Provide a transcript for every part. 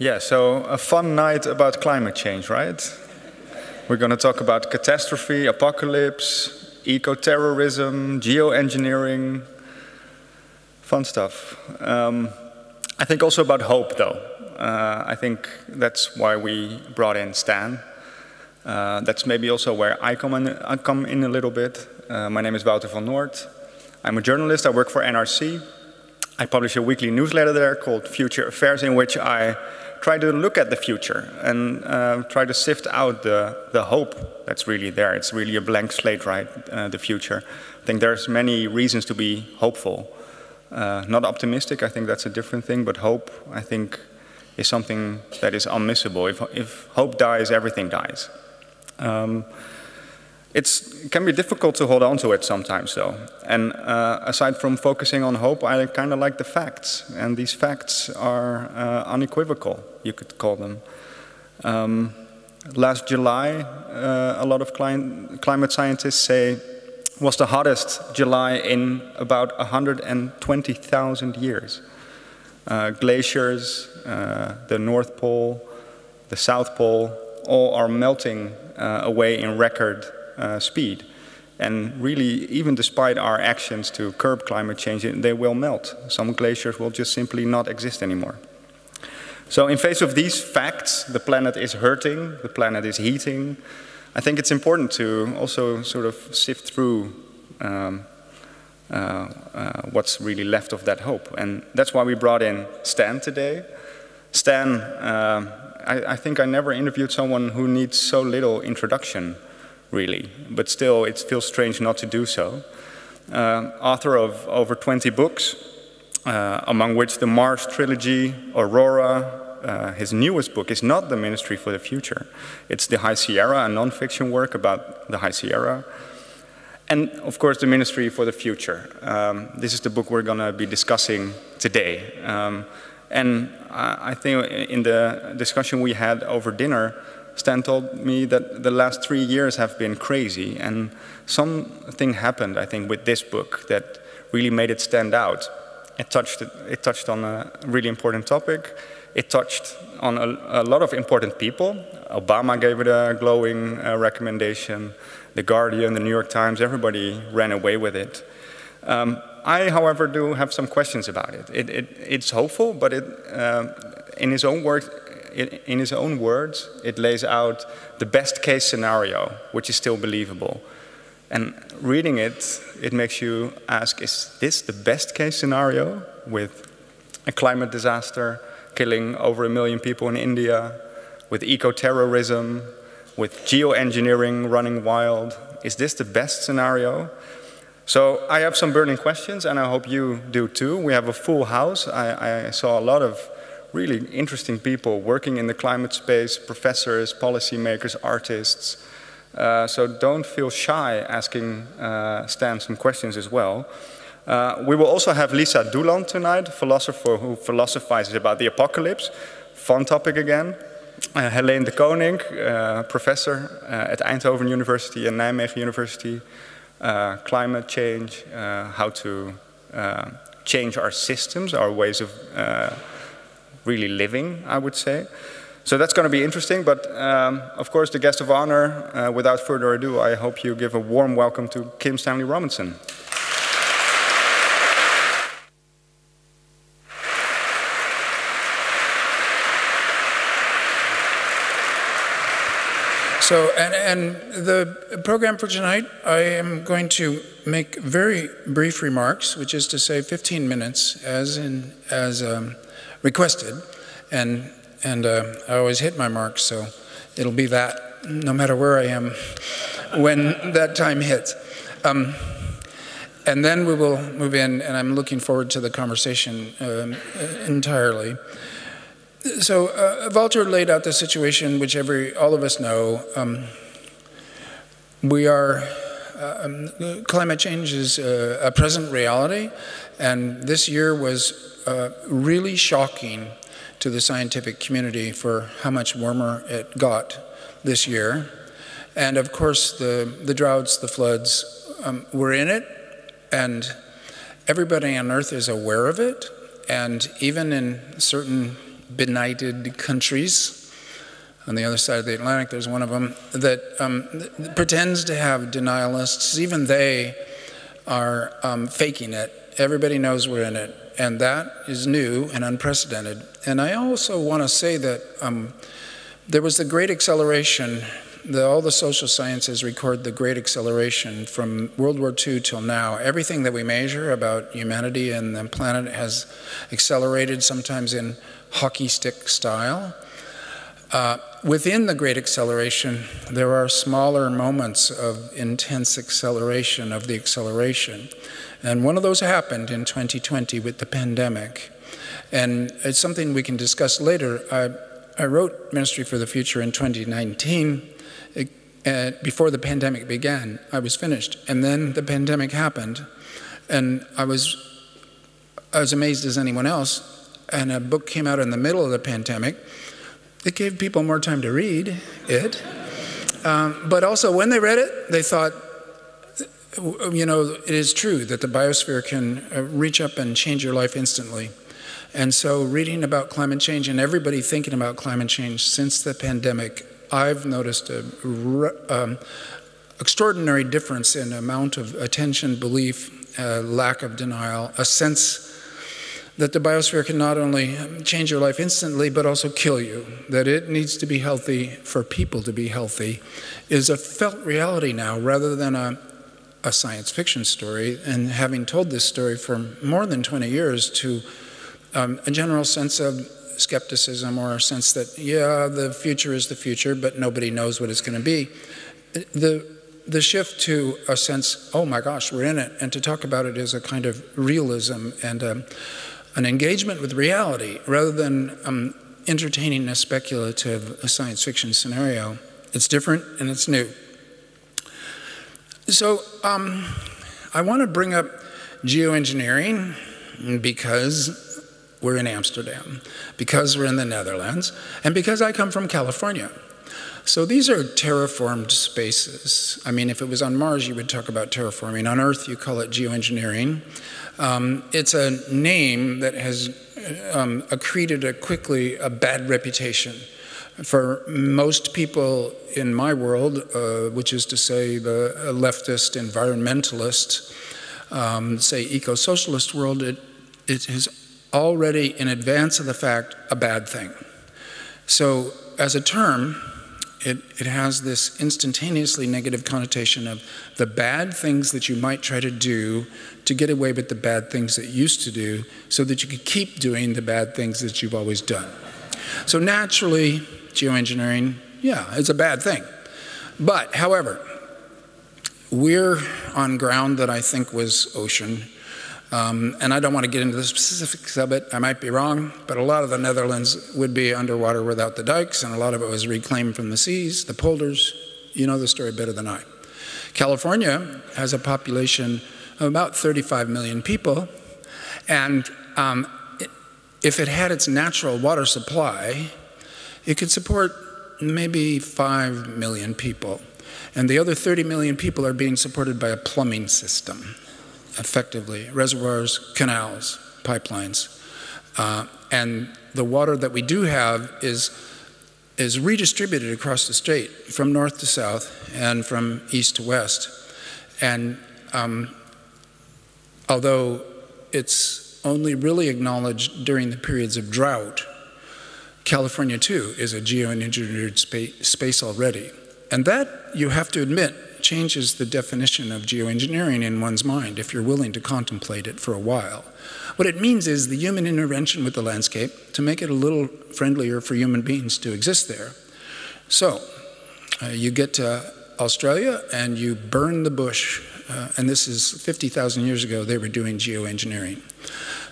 Yeah, so a fun night about climate change, right? We're going to talk about catastrophe, apocalypse, eco-terrorism, geoengineering, fun stuff. I think also about hope, though. I think that's why we brought in Stan. That's maybe also where I come in a little bit. My name is Wouter van Noort. I'm a journalist. I work for NRC. I publish a weekly newsletter there called Future Affairs, in which I try to look at the future and try to sift out the hope that's really there. It's really a blank slate, right, the future. I think there's many reasons to be hopeful. Not optimistic, I think that's a different thing, but hope, I think, is something that is unmissable. If hope dies, everything dies. It can be difficult to hold on to it sometimes, though. And aside from focusing on hope, I kind of like the facts. And these facts are unequivocal, you could call them. Last July, a lot of climate scientists say was the hottest July in about 120,000 years. Glaciers, the North Pole, the South Pole, all are melting away in record speed. And really, even despite our actions to curb climate change, they will melt. Some glaciers will just simply not exist anymore. So in face of these facts, the planet is hurting, the planet is heating. I think it's important to also sort of sift through what's really left of that hope. And that's why we brought in Stan today. Stan, I think I never interviewed someone who needs so little introduction, really, but still it feels strange not to do so. Author of over 20 books, among which the Mars trilogy, Aurora, his newest book is not The Ministry for the Future. It's The High Sierra, a non-fiction work about the High Sierra. And of course, The Ministry for the Future. This is the book we're going to be discussing today. And I think in the discussion we had over dinner, Stan told me that the last 3 years have been crazy, and something happened, I think, with this book that really made it stand out. It touched on a really important topic. It touched on a lot of important people. Obama gave it a glowing recommendation. The Guardian, the New York Times, everybody ran away with it. I, however, do have some questions about it. It's hopeful, but in his own words, it lays out the best case scenario, which is still believable. And reading it, it makes you ask, is this the best case scenario with a climate disaster killing over 1 million people in India, with eco-terrorism, with geoengineering running wild? Is this the best scenario? So I have some burning questions, and I hope you do too. We have a full house. I saw a lot of really interesting people working in the climate space, professors, policymakers, artists. So don't feel shy asking Stan some questions as well. We will also have Lisa Douland tonight, a philosopher who philosophizes about the apocalypse. Fun topic again. Helene de Koning, professor at Eindhoven University and Nijmegen University. Climate change, how to change our systems, our ways of really living, I would say. So that's going to be interesting, but of course the guest of honor, without further ado, I hope you give a warm welcome to Kim Stanley Robinson. So, and the program for tonight, I am going to make very brief remarks, which is to say 15 minutes as requested, and I always hit my marks, so it'll be that no matter where I am when that time hits. And then we will move in, and I'm looking forward to the conversation entirely. So Wouter laid out the situation, which all of us know. Climate change is a present reality, and this year was really shocking to the scientific community for how much warmer it got this year. And of course, the droughts, the floods, were in it, and everybody on Earth is aware of it, and even in certain benighted countries. On the other side of the Atlantic, there's one of them that pretends to have denialists. Even they are faking it. Everybody knows we're in it. And that is new and unprecedented. And I also want to say that there was the great acceleration. All the social sciences record the great acceleration from World War II till now. Everything that we measure about humanity and the planet has accelerated, sometimes in hockey stick style. Within the great acceleration, there are smaller moments of intense acceleration of the acceleration. And one of those happened in 2020 with the pandemic. And it's something we can discuss later. I wrote Ministry for the Future in 2019. Before the pandemic began, I was finished. And then the pandemic happened. And I was as amazed as anyone else. And a book came out in the middle of the pandemic. It gave people more time to read it. But also, when they read it, they thought, you know, it is true that the biosphere can reach up and change your life instantly. And so reading about climate change and everybody thinking about climate change since the pandemic, I've noticed an extraordinary difference in amount of attention, belief, lack of denial, a sense that the biosphere can not only change your life instantly, but also kill you, that it needs to be healthy for people to be healthy, is a felt reality now rather than a science fiction story. And having told this story for more than 20 years to a general sense of skepticism, or a sense that, yeah, the future is the future, but nobody knows what it's going to be. The shift to a sense, oh my gosh, we're in it, and to talk about it as a kind of realism and an engagement with reality rather than entertaining a speculative science fiction scenario. It's different and it's new. So I want to bring up geoengineering because we're in Amsterdam, because we're in the Netherlands, and because I come from California. So these are terraformed spaces. I mean, if it was on Mars, you would talk about terraforming. On Earth, you call it geoengineering. It's a name that has accreted quickly a bad reputation. For most people in my world, which is to say the leftist, environmentalist, say eco-socialist world, it is already in advance of the fact a bad thing. So as a term, it has this instantaneously negative connotation of the bad things that you might try to do to get away with the bad things that you used to do so that you could keep doing the bad things that you've always done. So naturally, geoengineering, yeah, it's a bad thing. But, however, we're on ground that I think was ocean. And I don't want to get into the specifics of it. I might be wrong, but a lot of the Netherlands would be underwater without the dikes, and a lot of it was reclaimed from the seas, the polders. You know the story better than I. California has a population of about 35 million people, and if it had its natural water supply, it could support maybe 5 million people. And the other 30 million people are being supported by a plumbing system. Effectively, reservoirs, canals, pipelines. And the water that we do have is redistributed across the state from north to south and from east to west. And although it's only really acknowledged during the periods of drought, California too is a geoengineered space already. And that, you have to admit, changes the definition of geoengineering in one's mind if you're willing to contemplate it for a while. What it means is the human intervention with the landscape to make it a little friendlier for human beings to exist there. So you get to Australia and you burn the bush, and this is 50,000 years ago they were doing geoengineering.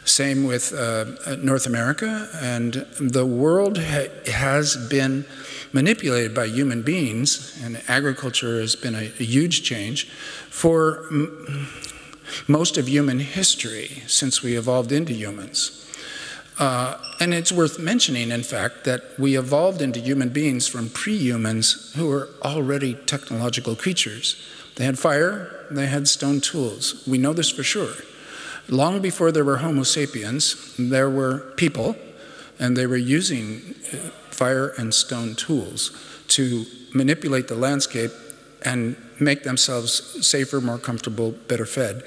Same with North America, and the world has been manipulated by human beings, and agriculture has been a huge change for most of human history since we evolved into humans. And it's worth mentioning, in fact, that we evolved into human beings from pre-humans who were already technological creatures. They had fire, they had stone tools. We know this for sure. Long before there were Homo sapiens, there were people and they were using fire and stone tools to manipulate the landscape and make themselves safer, more comfortable, better fed.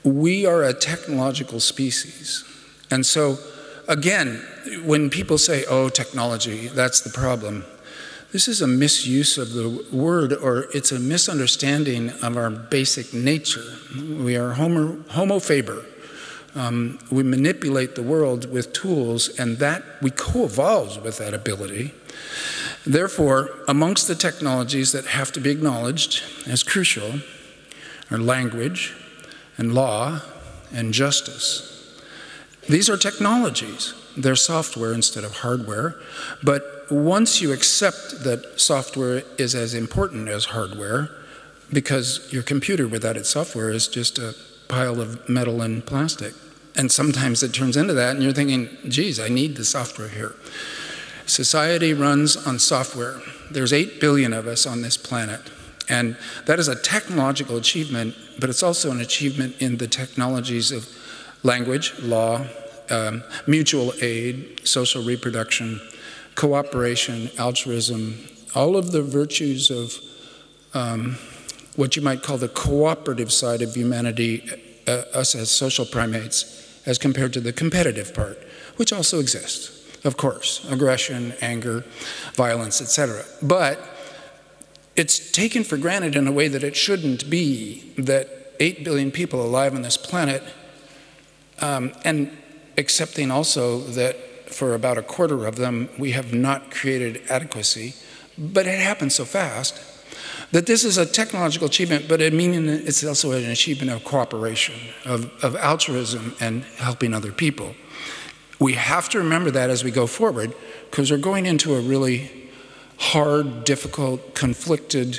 We are a technological species. And so, again, when people say, oh, technology, that's the problem, this is a misuse of the word, or it's a misunderstanding of our basic nature. We are homo faber. We manipulate the world with tools, and that we co-evolved with that ability. Therefore, amongst the technologies that have to be acknowledged as crucial are language and law and justice. These are technologies. They're software instead of hardware. But once you accept that software is as important as hardware, because your computer without its software is just a pile of metal and plastic. And sometimes it turns into that, and you're thinking, geez, I need the software here. Society runs on software. There's 8 billion of us on this planet. And that is a technological achievement, but it's also an achievement in the technologies of language, law, mutual aid, social reproduction, cooperation, altruism, all of the virtues of what you might call the cooperative side of humanity, us as social primates, as compared to the competitive part, which also exists. Of course, aggression, anger, violence, etc. But it's taken for granted in a way that it shouldn't be, that 8 billion people alive on this planet, and accepting also that for about a quarter of them, we have not created adequacy, but it happens so fast, that this is a technological achievement, but it's also an achievement of cooperation, of altruism and helping other people. We have to remember that as we go forward, because we're going into a really hard, difficult, conflicted,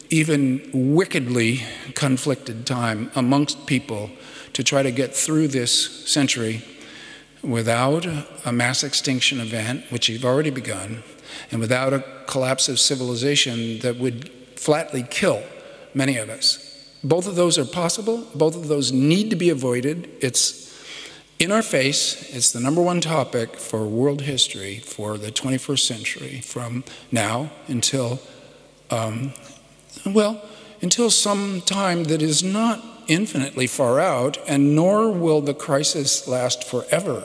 even wickedly conflicted time amongst people to try to get through this century without a mass extinction event, which you've already begun, and without a collapse of civilization that would flatly kill many of us. Both of those are possible. Both of those need to be avoided. It's in our face. It's the #1 topic for world history for the 21st century, from now until, until some time that is not infinitely far out, and nor will the crisis last forever.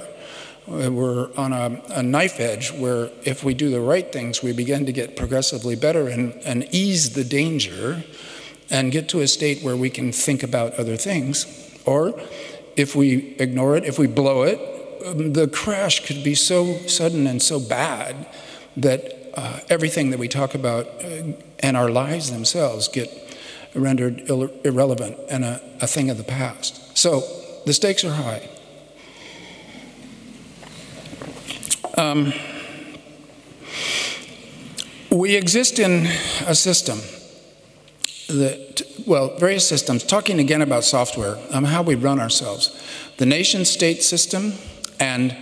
We're on a knife edge where if we do the right things, we begin to get progressively better and ease the danger and get to a state where we can think about other things. Or if we ignore it, if we blow it, the crash could be so sudden and so bad that everything that we talk about and our lives themselves get rendered irrelevant and a thing of the past. So the stakes are high. We exist in a system that, well, various systems, talking again about software, how we run ourselves. The nation-state system and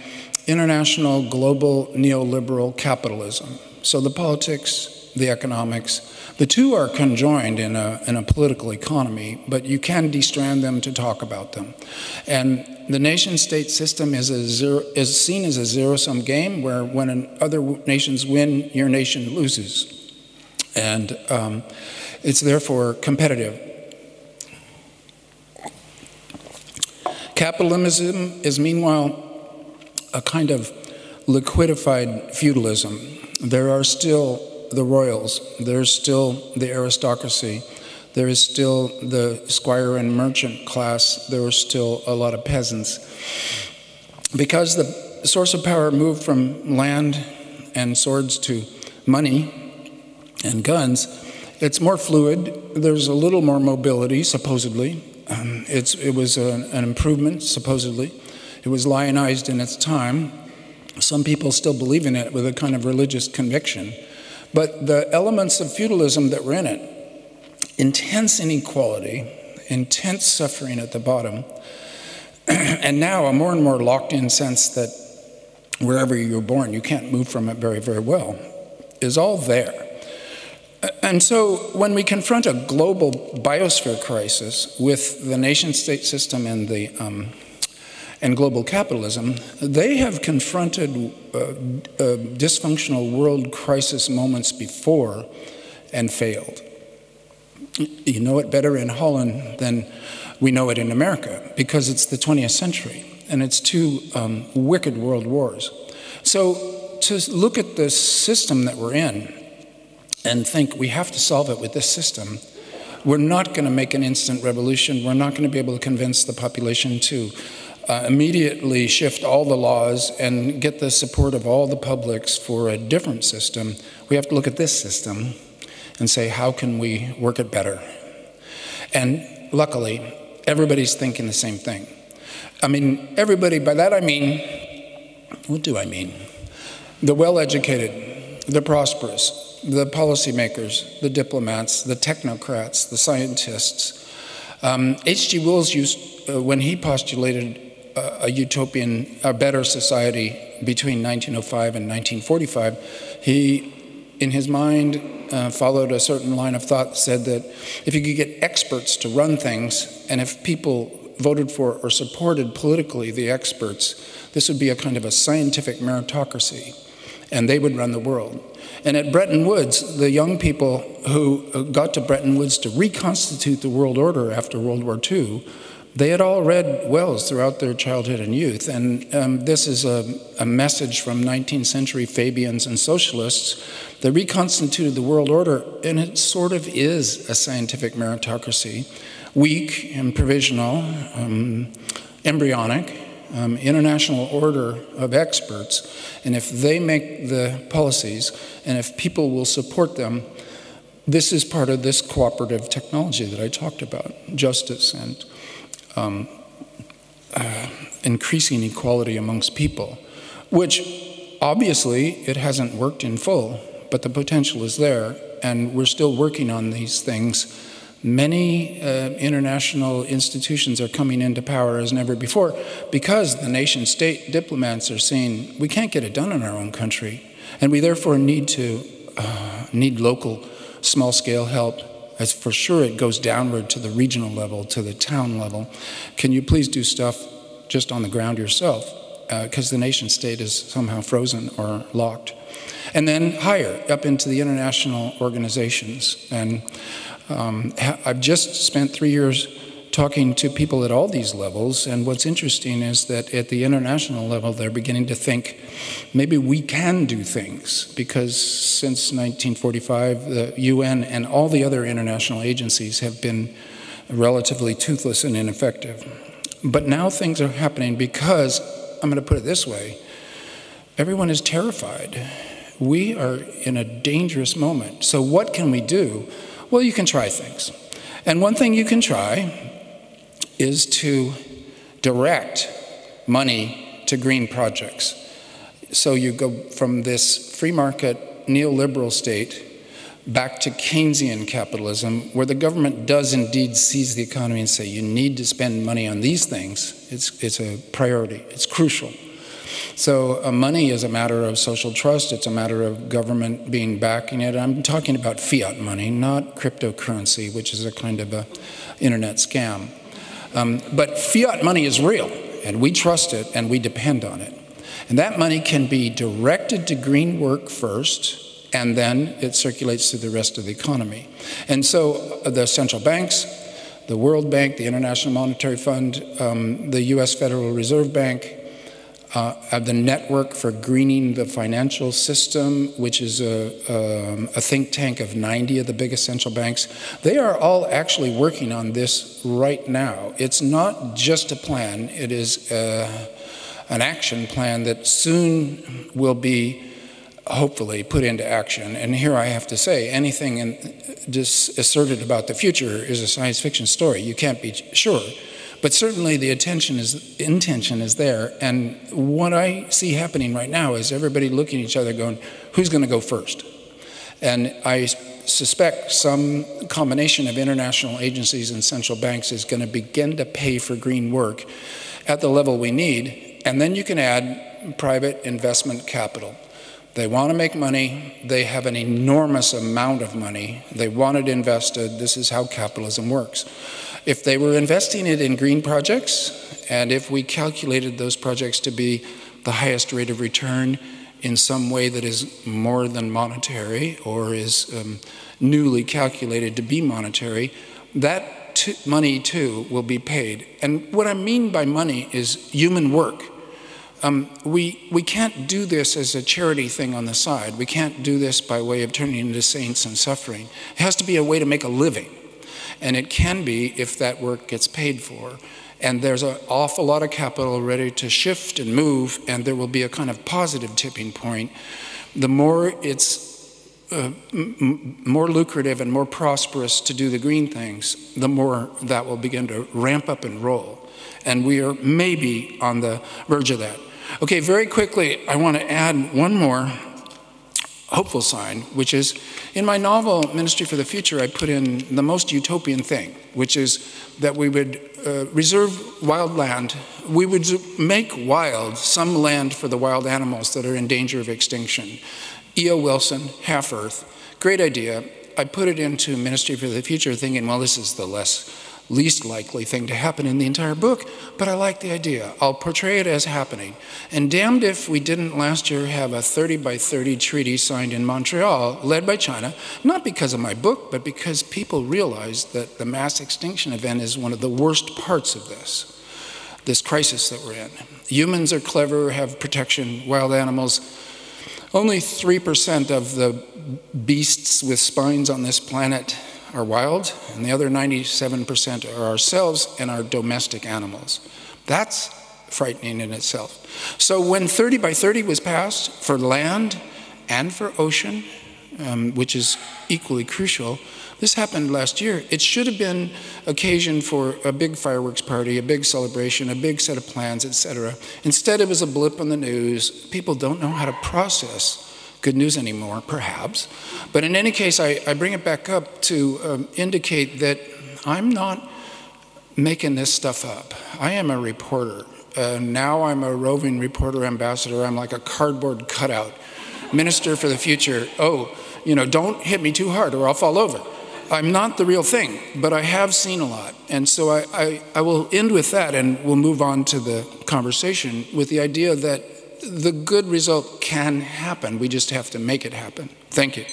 international global neoliberal capitalism. So the politics, the economics, the two are conjoined in a political economy, but you can destrand them to talk about them. And the nation-state system is seen as a zero-sum game where when other nations win, your nation loses. And it's therefore competitive. Capitalism is meanwhile a kind of liquidified feudalism. There are still the royals, there's still the aristocracy, there is still the squire and merchant class, there are still a lot of peasants. Because the source of power moved from land and swords to money and guns, it's more fluid, there's a little more mobility, supposedly. It was an improvement, supposedly. It was lionized in its time. Some people still believe in it with a kind of religious conviction. But the elements of feudalism that were in it, intense inequality, intense suffering at the bottom, and now a more and more locked-in sense that wherever you're born, you can't move from it very, very well, is all there. And so when we confront a global biosphere crisis with the nation-state system and and global capitalism, they have confronted dysfunctional world crisis moments before and failed. You know it better in Holland than we know it in America, because it's the 20th century, and it's two wicked world wars. So to look at the system that we're in and think we have to solve it with this system, we're not going to make an instant revolution. We're not going to be able to convince the population to immediately shift all the laws and get the support of all the publics for a different system. We have to look at this system and say, how can we work it better? And luckily, everybody's thinking the same thing. I mean, everybody, by that I mean, what do I mean? The well-educated, the prosperous, the policymakers, the diplomats, the technocrats, the scientists. H.G. Wells used, when he postulated a utopian, a better society between 1905 and 1945, he, in his mind, followed a certain line of thought that said that if you could get experts to run things, and if people voted for or supported politically the experts, this would be a kind of a scientific meritocracy, and they would run the world. And at Bretton Woods, the young people who got to Bretton Woods to reconstitute the world order after World War II, they had all read Wells throughout their childhood and youth, and this is a message from 19th century Fabians and socialists that reconstituted the world order, and it sort of is a scientific meritocracy, weak and provisional, embryonic, international order of experts, and if they make the policies, and if people will support them, this is part of this cooperative technology that I talked about, justice and increasing equality amongst people, which obviously it hasn't worked in full, but the potential is there, and we're still working on these things. Many international institutions are coming into power as never before because the nation-state diplomats are saying we can't get it done in our own country, and we therefore need local small-scale help. As for sure it goes downward to the regional level, to the town level. Can you please do stuff just on the ground yourself? Because the nation-state is somehow frozen or locked. And then higher, up into the international organizations. And I've just spent 3 years talking to people at all these levels, and what's interesting is that at the international level they're beginning to think maybe we can do things, because since 1945 the UN and all the other international agencies have been relatively toothless and ineffective. But now things are happening because, I'm going to put it this way, everyone is terrified. We are in a dangerous moment. So what can we do? Well, you can try things. And one thing you can try is to direct money to green projects. So you go from this free market neoliberal state back to Keynesian capitalism, where the government does indeed seize the economy and say, you need to spend money on these things. It's a priority, it's crucial. So money is a matter of social trust, it's a matter of government backing it. I'm talking about fiat money, not cryptocurrency, which is a kind of a internet scam. But fiat money is real, and we trust it, and we depend on it. And that money can be directed to green work first, and then it circulates through the rest of the economy. And so the central banks, the World Bank, the International Monetary Fund, the US Federal Reserve Bank, the Network for Greening the Financial System, which is a think tank of 90 of the biggest central banks, they are all actually working on this right now. It's not just a plan, it is an action plan that soon will be hopefully put into action. And here I have to say, anything just asserted about the future is a science fiction story. You can't be sure. But certainly the intention is there, and what I see happening right now is everybody looking at each other going, who's going to go first? And I suspect some combination of international agencies and central banks is going to begin to pay for green work at the level we need, and then you can add private investment capital. They want to make money, they have an enormous amount of money, they want it invested, this is how capitalism works. If they were investing it in green projects And if we calculated those projects to be the highest rate of return in some way that is more than monetary or is newly calculated to be monetary, that money too will be paid. And what I mean by money is human work. We can't do this as a charity thing on the side. We can't do this by way of turning into saints and suffering. It has to be a way to make a living. And it can be if that work gets paid for. And there's an awful lot of capital ready to shift and move, and there will be a kind of positive tipping point. The more it's more lucrative and more prosperous to do the green things, the more that will begin to ramp up and roll. And we are maybe on the verge of that. Okay, very quickly, I want to add one more hopeful sign, which is in my novel, Ministry for the Future, I put in the most utopian thing, which is that we would reserve wild land. We would make wild some land for the wild animals that are in danger of extinction. E.O. Wilson, Half Earth, great idea. I put it into Ministry for the Future thinking, well, this is the least likely thing to happen in the entire book, but I like the idea. I'll portray it as happening. And damned if we didn't last year have a 30 by 30 treaty signed in Montreal, led by China, not because of my book, but because people realized that the mass extinction event is one of the worst parts of this crisis that we're in. Humans are clever, have protection, wild animals. Only 3% of the beasts with spines on this planet are wild, and the other 97% are ourselves and our domestic animals. That's frightening in itself. So when 30 by 30 was passed for land and for ocean, which is equally crucial, this happened last year. It should have been occasion for a big fireworks party, a big celebration, a big set of plans, etc. Instead, it was a blip on the news. People don't know how to process good news anymore, perhaps. But in any case, I bring it back up to indicate that I'm not making this stuff up. I am a reporter. Now I'm a roving reporter ambassador. I'm like a cardboard cutout. Minister for the Future. Oh, you know, don't hit me too hard or I'll fall over. I'm not the real thing, but I have seen a lot. And so I will end with that, and we'll move on to the conversation with the idea that the good result can happen. We just have to make it happen. Thank you.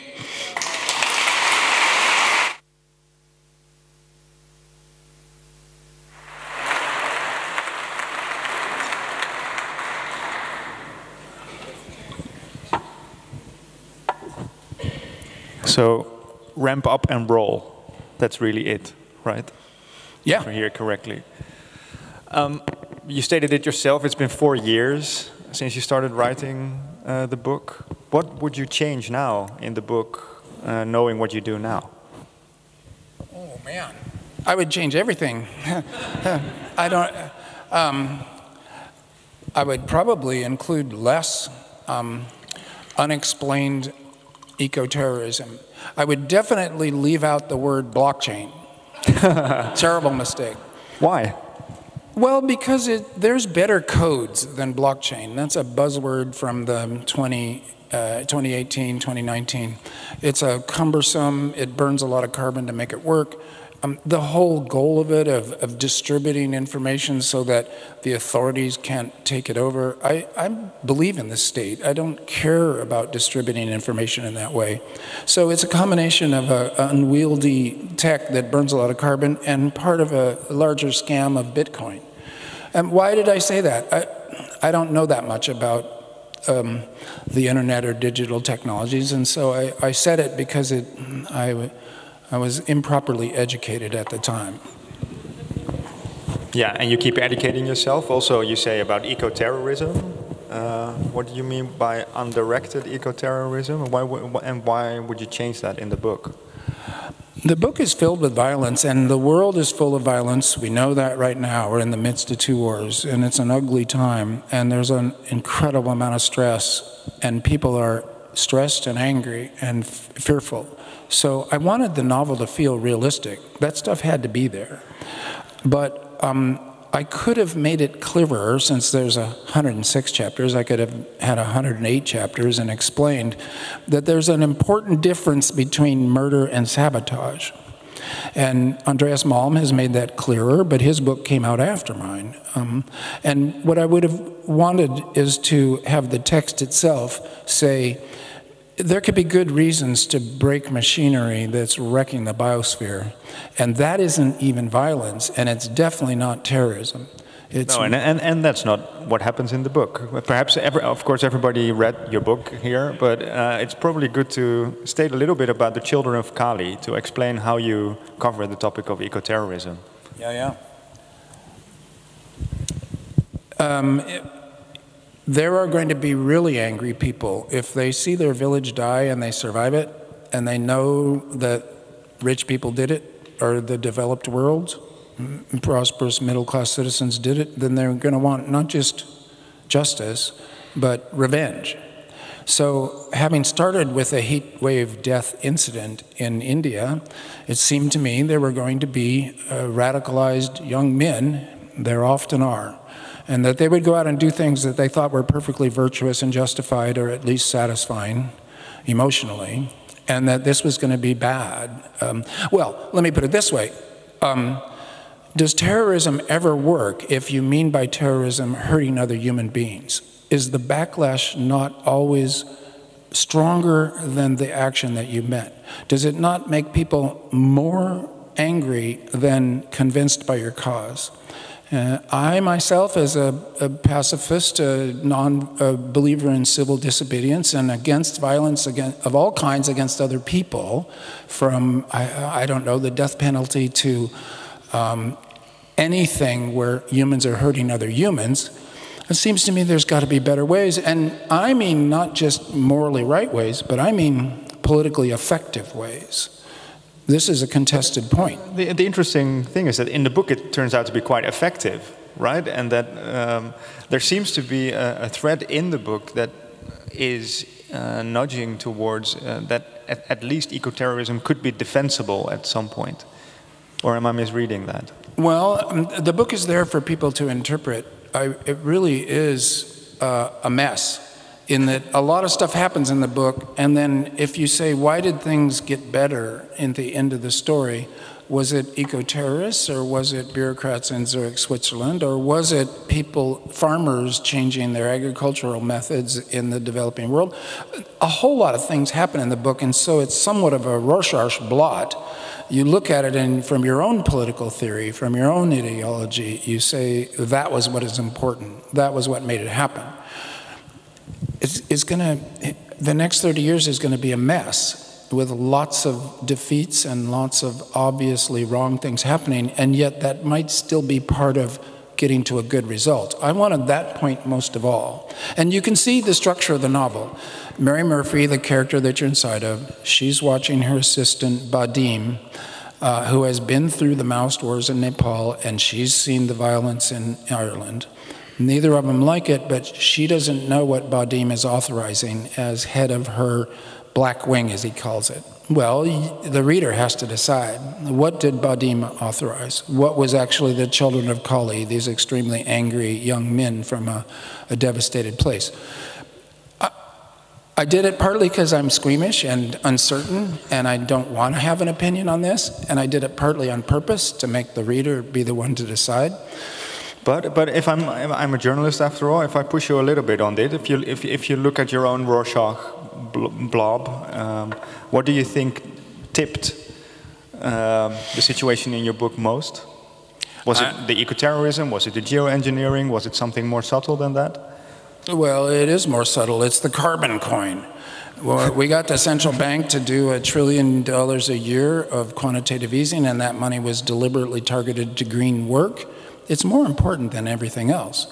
So, ramp up and roll. That's really it, right? Yeah. If I hear it correctly. You stated it yourself, it's been 4 years since you started writing the book. What would you change now in the book, knowing what you do now? Oh, man. I would change everything. I don't... I would probably include less unexplained eco-terrorism. I would definitely leave out the word blockchain. Terrible mistake. Why? Well, because there's better codes than blockchain. That's a buzzword from the 2018, 2019. It's a cumbersome, it burns a lot of carbon to make it work. The whole goal of it, of distributing information so that the authorities can't take it over, I believe in the state. I don't care about distributing information in that way. So it's a combination of an unwieldy tech that burns a lot of carbon and part of a larger scam of Bitcoin. And why did I say that? I don't know that much about the internet or digital technologies, and so I said it because I was improperly educated at the time. Yeah, and you keep educating yourself. Also, you say about eco-terrorism. What do you mean by undirected eco-terrorism, and why would you change that in the book? The book is filled with violence, and the world is full of violence. We know that right now. We're in the midst of 2 wars, and it's an ugly time, and there's an incredible amount of stress, and people are stressed and angry and fearful. So I wanted the novel to feel realistic. That stuff had to be there. But I could have made it clearer. Since there's 106 chapters, I could have had 108 chapters and explained that there's an important difference between murder and sabotage. And Andreas Malm has made that clearer, but his book came out after mine. And what I would have wanted is to have the text itself say, there could be good reasons to break machinery that's wrecking the biosphere, and that isn't even violence, and it's definitely not terrorism. No, and that's not what happens in the book. Perhaps, of course, everybody read your book here, but it's probably good to state a little bit about the Children of Kali, to explain how you cover the topic of eco-terrorism. Yeah. There are going to be really angry people if they see their village die and they survive it, and they know that rich people did it, or the developed world, prosperous middle-class citizens did it, then they're going to want not just justice, but revenge. So having started with a heat wave death incident in India, it seemed to me there were going to be radicalized young men, there often are, and that they would go out and do things that they thought were perfectly virtuous and justified, or at least satisfying emotionally, and that this was going to be bad. Well, let me put it this way. Does terrorism ever work if you mean by terrorism hurting other human beings? Is the backlash not always stronger than the action that you meant? Does it not make people more angry than convinced by your cause? I myself, as a pacifist, a non-believer in civil disobedience and against violence of all kinds against other people, from, I don't know, the death penalty to anything where humans are hurting other humans, it seems to me there's got to be better ways. And I mean not just morally right ways, but I mean politically effective ways. This is a contested point. The interesting thing is that in the book it turns out to be quite effective, right? And that there seems to be a thread in the book that is nudging towards that at least eco-terrorism could be defensible at some point. Or am I misreading that? Well, the book is there for people to interpret. It really is a mess, in that a lot of stuff happens in the book, and then if you say, why did things get better in the end of the story? Was it eco-terrorists, or was it bureaucrats in Zurich, Switzerland, or was it farmers changing their agricultural methods in the developing world? A whole lot of things happen in the book, and so it's somewhat of a Rorschach blot. You look at it and from your own political theory, from your own ideology, you say that was what is important. That was what made it happen. The next 30 years is going to be a mess with lots of defeats and lots of obviously wrong things happening, and yet that might still be part of getting to a good result. I wanted that point most of all. And you can see the structure of the novel. Mary Murphy, the character that you're inside of, she's watching her assistant, Badim, who has been through the Maoist wars in Nepal, and she's seen the violence in Ireland. Neither of them like it, but she doesn't know what Badim is authorizing as head of her black wing, as he calls it. Well, the reader has to decide, what did Badim authorize? What was actually the Children of Kali, these extremely angry young men from a devastated place? I did it partly because I'm squeamish and uncertain, and I don't want to have an opinion on this, and I did it partly on purpose to make the reader be the one to decide. But if I'm a journalist after all, if I push you a little bit on it, if you look at your own Rorschach blob, what do you think tipped the situation in your book most? Was it the eco-terrorism? Was it the geoengineering? Was it something more subtle than that? Well, it is more subtle. It's the carbon coin. Well, we got the central bank to do $1 trillion a year of quantitative easing, and that money was deliberately targeted to green work. It's more important than everything else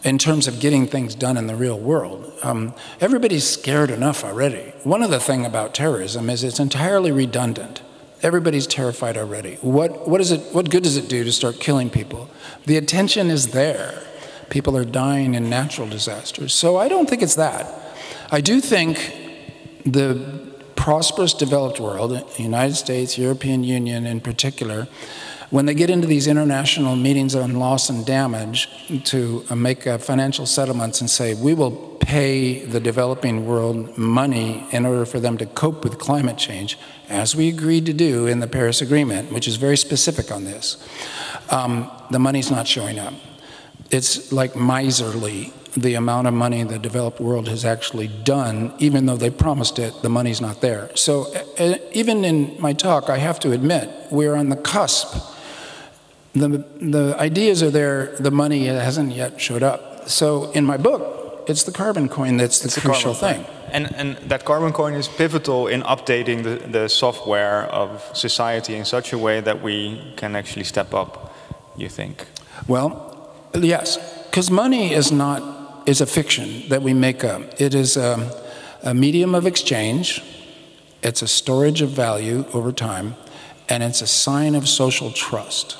in terms of getting things done in the real world. Everybody's scared enough already. One of the things about terrorism is it's entirely redundant. Everybody's terrified already. What good does it do to start killing people? The attention is there. People are dying in natural disasters. So I don't think it's that. I do think the prosperous developed world, the United States, European Union in particular, When they get into these international meetings on loss and damage to make financial settlements and say, we will pay the developing world money in order for them to cope with climate change, as we agreed to do in the Paris Agreement, which is very specific on this, the money's not showing up. It's like miserly, the amount of money the developed world has actually done. Even though they promised it, the money's not there. So even in my talk, I have to admit, we're on the cusp. The ideas are there, the money hasn't yet showed up. So in my book, it's the carbon coin that's the crucial thing. And that carbon coin is pivotal in updating the software of society in such a way that we can actually step up, you think? Well, yes, because money is a fiction that we make up. It is a medium of exchange, it's a storage of value over time, and it's a sign of social trust.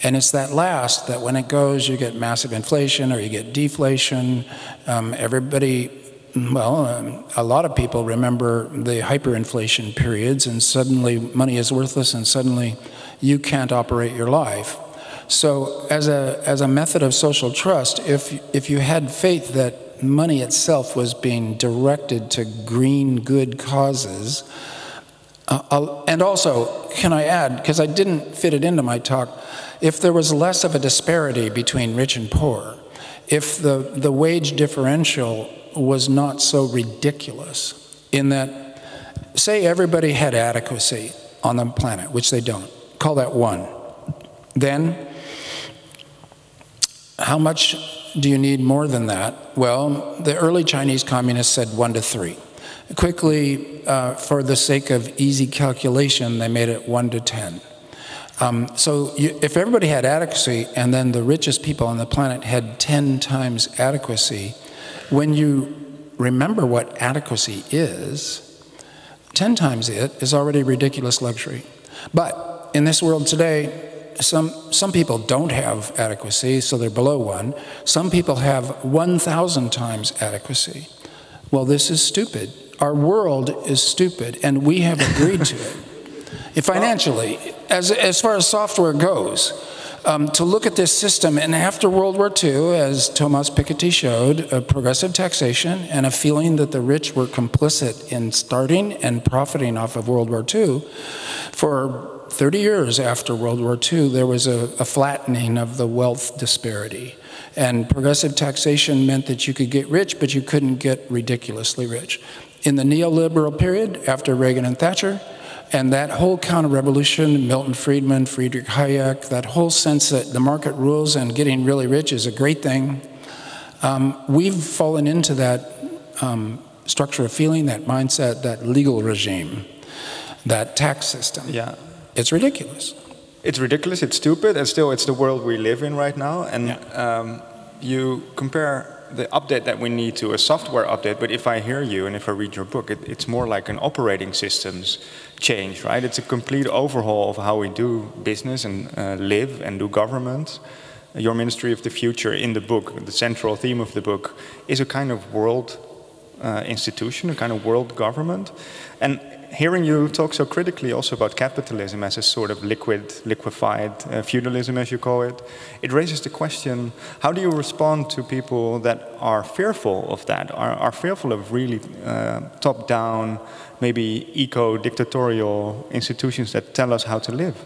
And it's that last that when it goes, you get massive inflation or you get deflation. Everybody, well, a lot of people remember the hyperinflation periods, and suddenly money is worthless and suddenly you can't operate your life. So as a method of social trust, if you had faith that money itself was being directed to green good causes, and also, can I add, because I didn't fit it into my talk, if there was less of a disparity between rich and poor, if the wage differential was not so ridiculous in that, say everybody had adequacy on the planet, which they don't, call that 1. Then, how much do you need more than that? Well, the early Chinese communists said 1 to 3. Quickly, for the sake of easy calculation, they made it 1 to 10. So if everybody had adequacy and then the richest people on the planet had 10 times adequacy, when you remember what adequacy is, 10 times it is already ridiculous luxury. But in this world today, some people don't have adequacy, so they're below 1. Some people have 1,000 times adequacy. Well, this is stupid. Our world is stupid, and we have agreed to it. Financially, as far as software goes, to look at this system, and after World War II, as Thomas Piketty showed, a progressive taxation and a feeling that the rich were complicit in starting and profiting off of World War II, for 30 years after World War II, there was a flattening of the wealth disparity. And progressive taxation meant that you could get rich, but you couldn't get ridiculously rich. In the neoliberal period, after Reagan and Thatcher, and that whole counter-revolution, Milton Friedman, Friedrich Hayek, that whole sense that the market rules and getting really rich is a great thing, we've fallen into that structure of feeling, that mindset, that legal regime, that tax system. Yeah. It's ridiculous. It's ridiculous, it's stupid, and still it's the world we live in right now. And you compare the update that we need to a software update, but if I hear you and if I read your book, it's more like an operating systems change, right? It's a complete overhaul of how we do business and live and do government. Your Ministry of the Future in the book, the central theme of the book, is a kind of world institution, a kind of world government. And hearing you talk so critically also about capitalism as a sort of liquefied feudalism, as you call it, it raises the question, how do you respond to people that are fearful of that, are fearful of really top-down, maybe eco-dictatorial institutions that tell us how to live?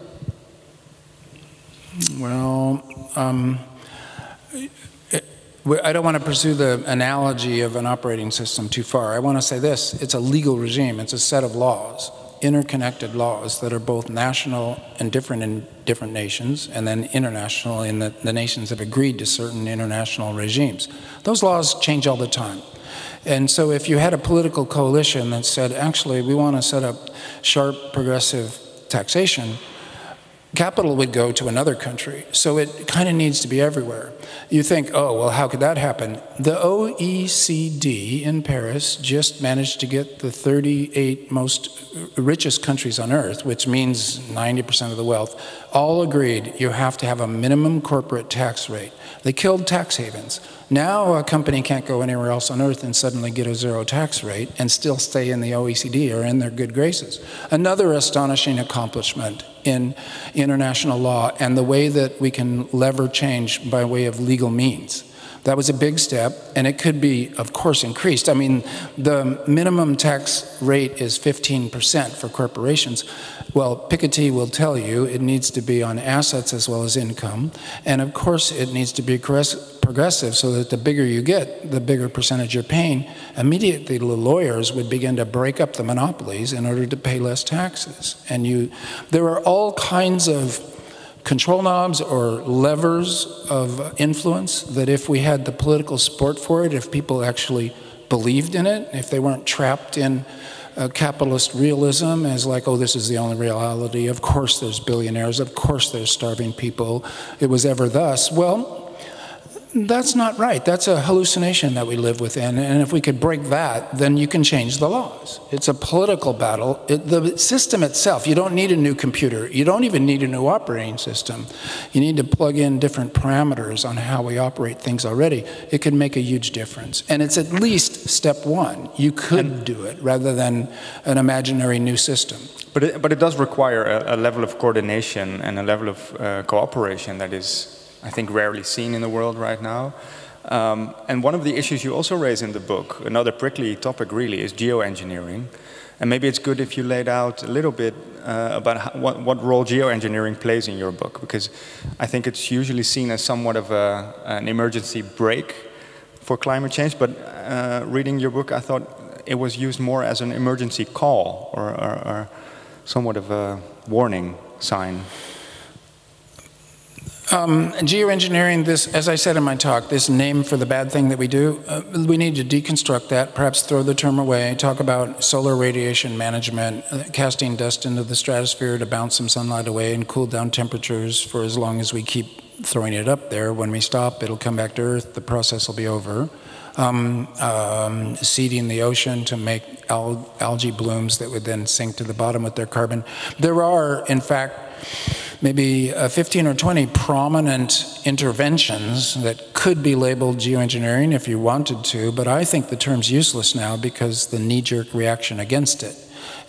Well, I don't want to pursue the analogy of an operating system too far. I want to say this, it's a legal regime, it's a set of laws, interconnected laws that are both national and different in different nations, and then international in that the nations have agreed to certain international regimes. Those laws change all the time. And so if you had a political coalition that said, actually, we want to set up sharp progressive taxation, capital would go to another country. So it kind of needs to be everywhere. You think, oh, well, how could that happen? The OECD in Paris just managed to get the 38 most richest countries on earth, which means 90% of the wealth, all agreed you have to have a minimum corporate tax rate. They killed tax havens. Now a company can't go anywhere else on earth and suddenly get a zero tax rate and still stay in the OECD or in their good graces. Another astonishing accomplishment in international law and the way that we can lever change by way of legal means. That was a big step, and it could be, of course, increased. I mean, the minimum tax rate is 15% for corporations. Well, Piketty will tell you it needs to be on assets as well as income, and of course it needs to be progressive so that the bigger you get, the bigger percentage you're paying. Immediately the lawyers would begin to break up the monopolies in order to pay less taxes. And there are all kinds of control knobs or levers of influence that if we had the political support for it, if people actually believed in it, if they weren't trapped in capitalist realism as like, oh, this is the only reality, of course there's billionaires, of course there's starving people, it was ever thus. Well, that's not right. That's a hallucination that we live within, and if we could break that, then you can change the laws. It's a political battle. The system itself, you don't need a new computer. You don't even need a new operating system. You need to plug in different parameters on how we operate things already. It could make a huge difference, and it's at least step one. You could do it rather than an imaginary new system. But it does require a level of coordination and a level of cooperation that is, I think, rarely seen in the world right now. And one of the issues you also raise in the book, another prickly topic really, is geoengineering. And maybe it's good if you laid out a little bit about what role geoengineering plays in your book, because I think it's usually seen as somewhat of an emergency brake for climate change, but reading your book, I thought it was used more as an emergency call or somewhat of a warning sign. Geoengineering, this, as I said in my talk, this name for the bad thing that we do, we need to deconstruct that, perhaps throw the term away, talk about solar radiation management, casting dust into the stratosphere to bounce some sunlight away and cool down temperatures for as long as we keep throwing it up there. When we stop, it'll come back to Earth, the process will be over. Seeding the ocean to make algae blooms that would then sink to the bottom with their carbon. There are, in fact, maybe 15 or 20 prominent interventions that could be labeled geoengineering if you wanted to, but I think the term's useless now because the knee-jerk reaction against it.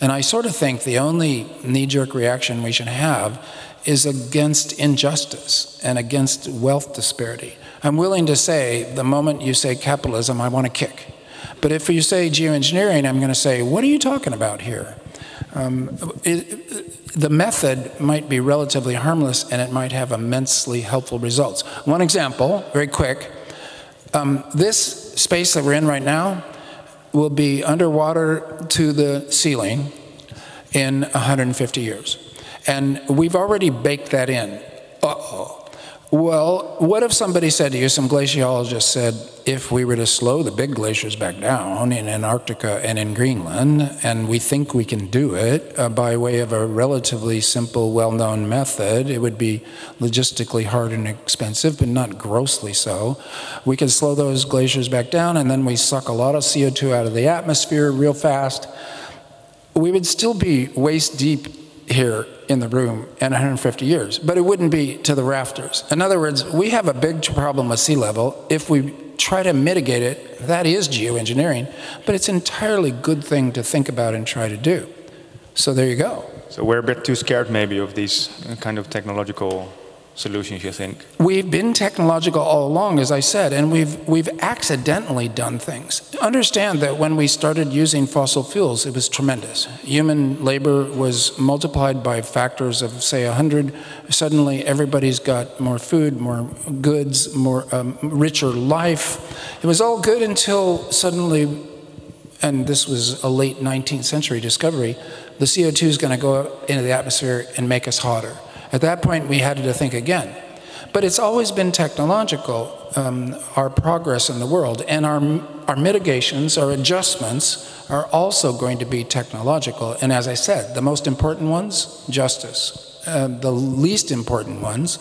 And I sort of think the only knee-jerk reaction we should have is against injustice and against wealth disparity. I'm willing to say, the moment you say capitalism, I want to kick. But if you say geoengineering, I'm going to say, what are you talking about here? The method might be relatively harmless and it might have immensely helpful results. One example, very quick, this space that we're in right now will be underwater to the ceiling in 150 years. And we've already baked that in. Uh-oh. Well, what if somebody said to you, some glaciologist said, if we were to slow the big glaciers back down in Antarctica and in Greenland, and we think we can do it by way of a relatively simple, well-known method, it would be logistically hard and expensive, but not grossly so. We can slow those glaciers back down, and then we suck a lot of CO2 out of the atmosphere real fast. We would still be waist deep here in the room in 150 years, but it wouldn't be to the rafters. In other words, we have a big problem with sea level. If we try to mitigate it, that is geoengineering, but it's an entirely good thing to think about and try to do. So there you go. So we're a bit too scared maybe of these kind of technological solutions, you think? We've been technological all along, as I said, and we've accidentally done things. Understand that when we started using fossil fuels, it was tremendous. Human labor was multiplied by factors of, say, 100. Suddenly, everybody's got more food, more goods, more richer life. It was all good until suddenly, and this was a late 19th century discovery, the CO2 is going to go into the atmosphere and make us hotter. At that point, we had to think again. But it's always been technological, our progress in the world, and our mitigations, our adjustments are also going to be technological. And as I said, the most important ones, justice. The least important ones,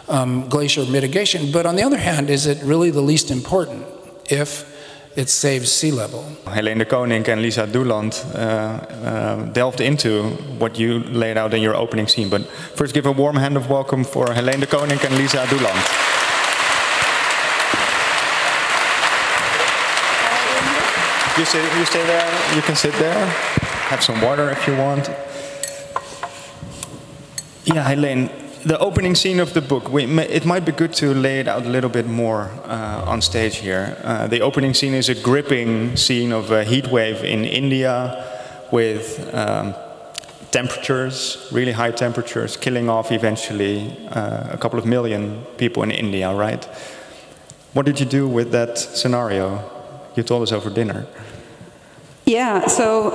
glacier mitigation. But on the other hand, is it really the least important if it saves sea level. Helene de Koning and Lisa Douland delved into what you laid out in your opening scene. But first, give a warm hand of welcome for Helene de Koning and Lisa Douland. You stay there. You can sit there. Have some water if you want. Yeah, Helene. The opening scene of the book, it might be good to lay it out a little bit more on stage here. The opening scene is a gripping scene of a heat wave in India with temperatures, really high temperatures, killing off eventually a couple of million people in India, right? What did you do with that scenario? You told us over dinner. Yeah, so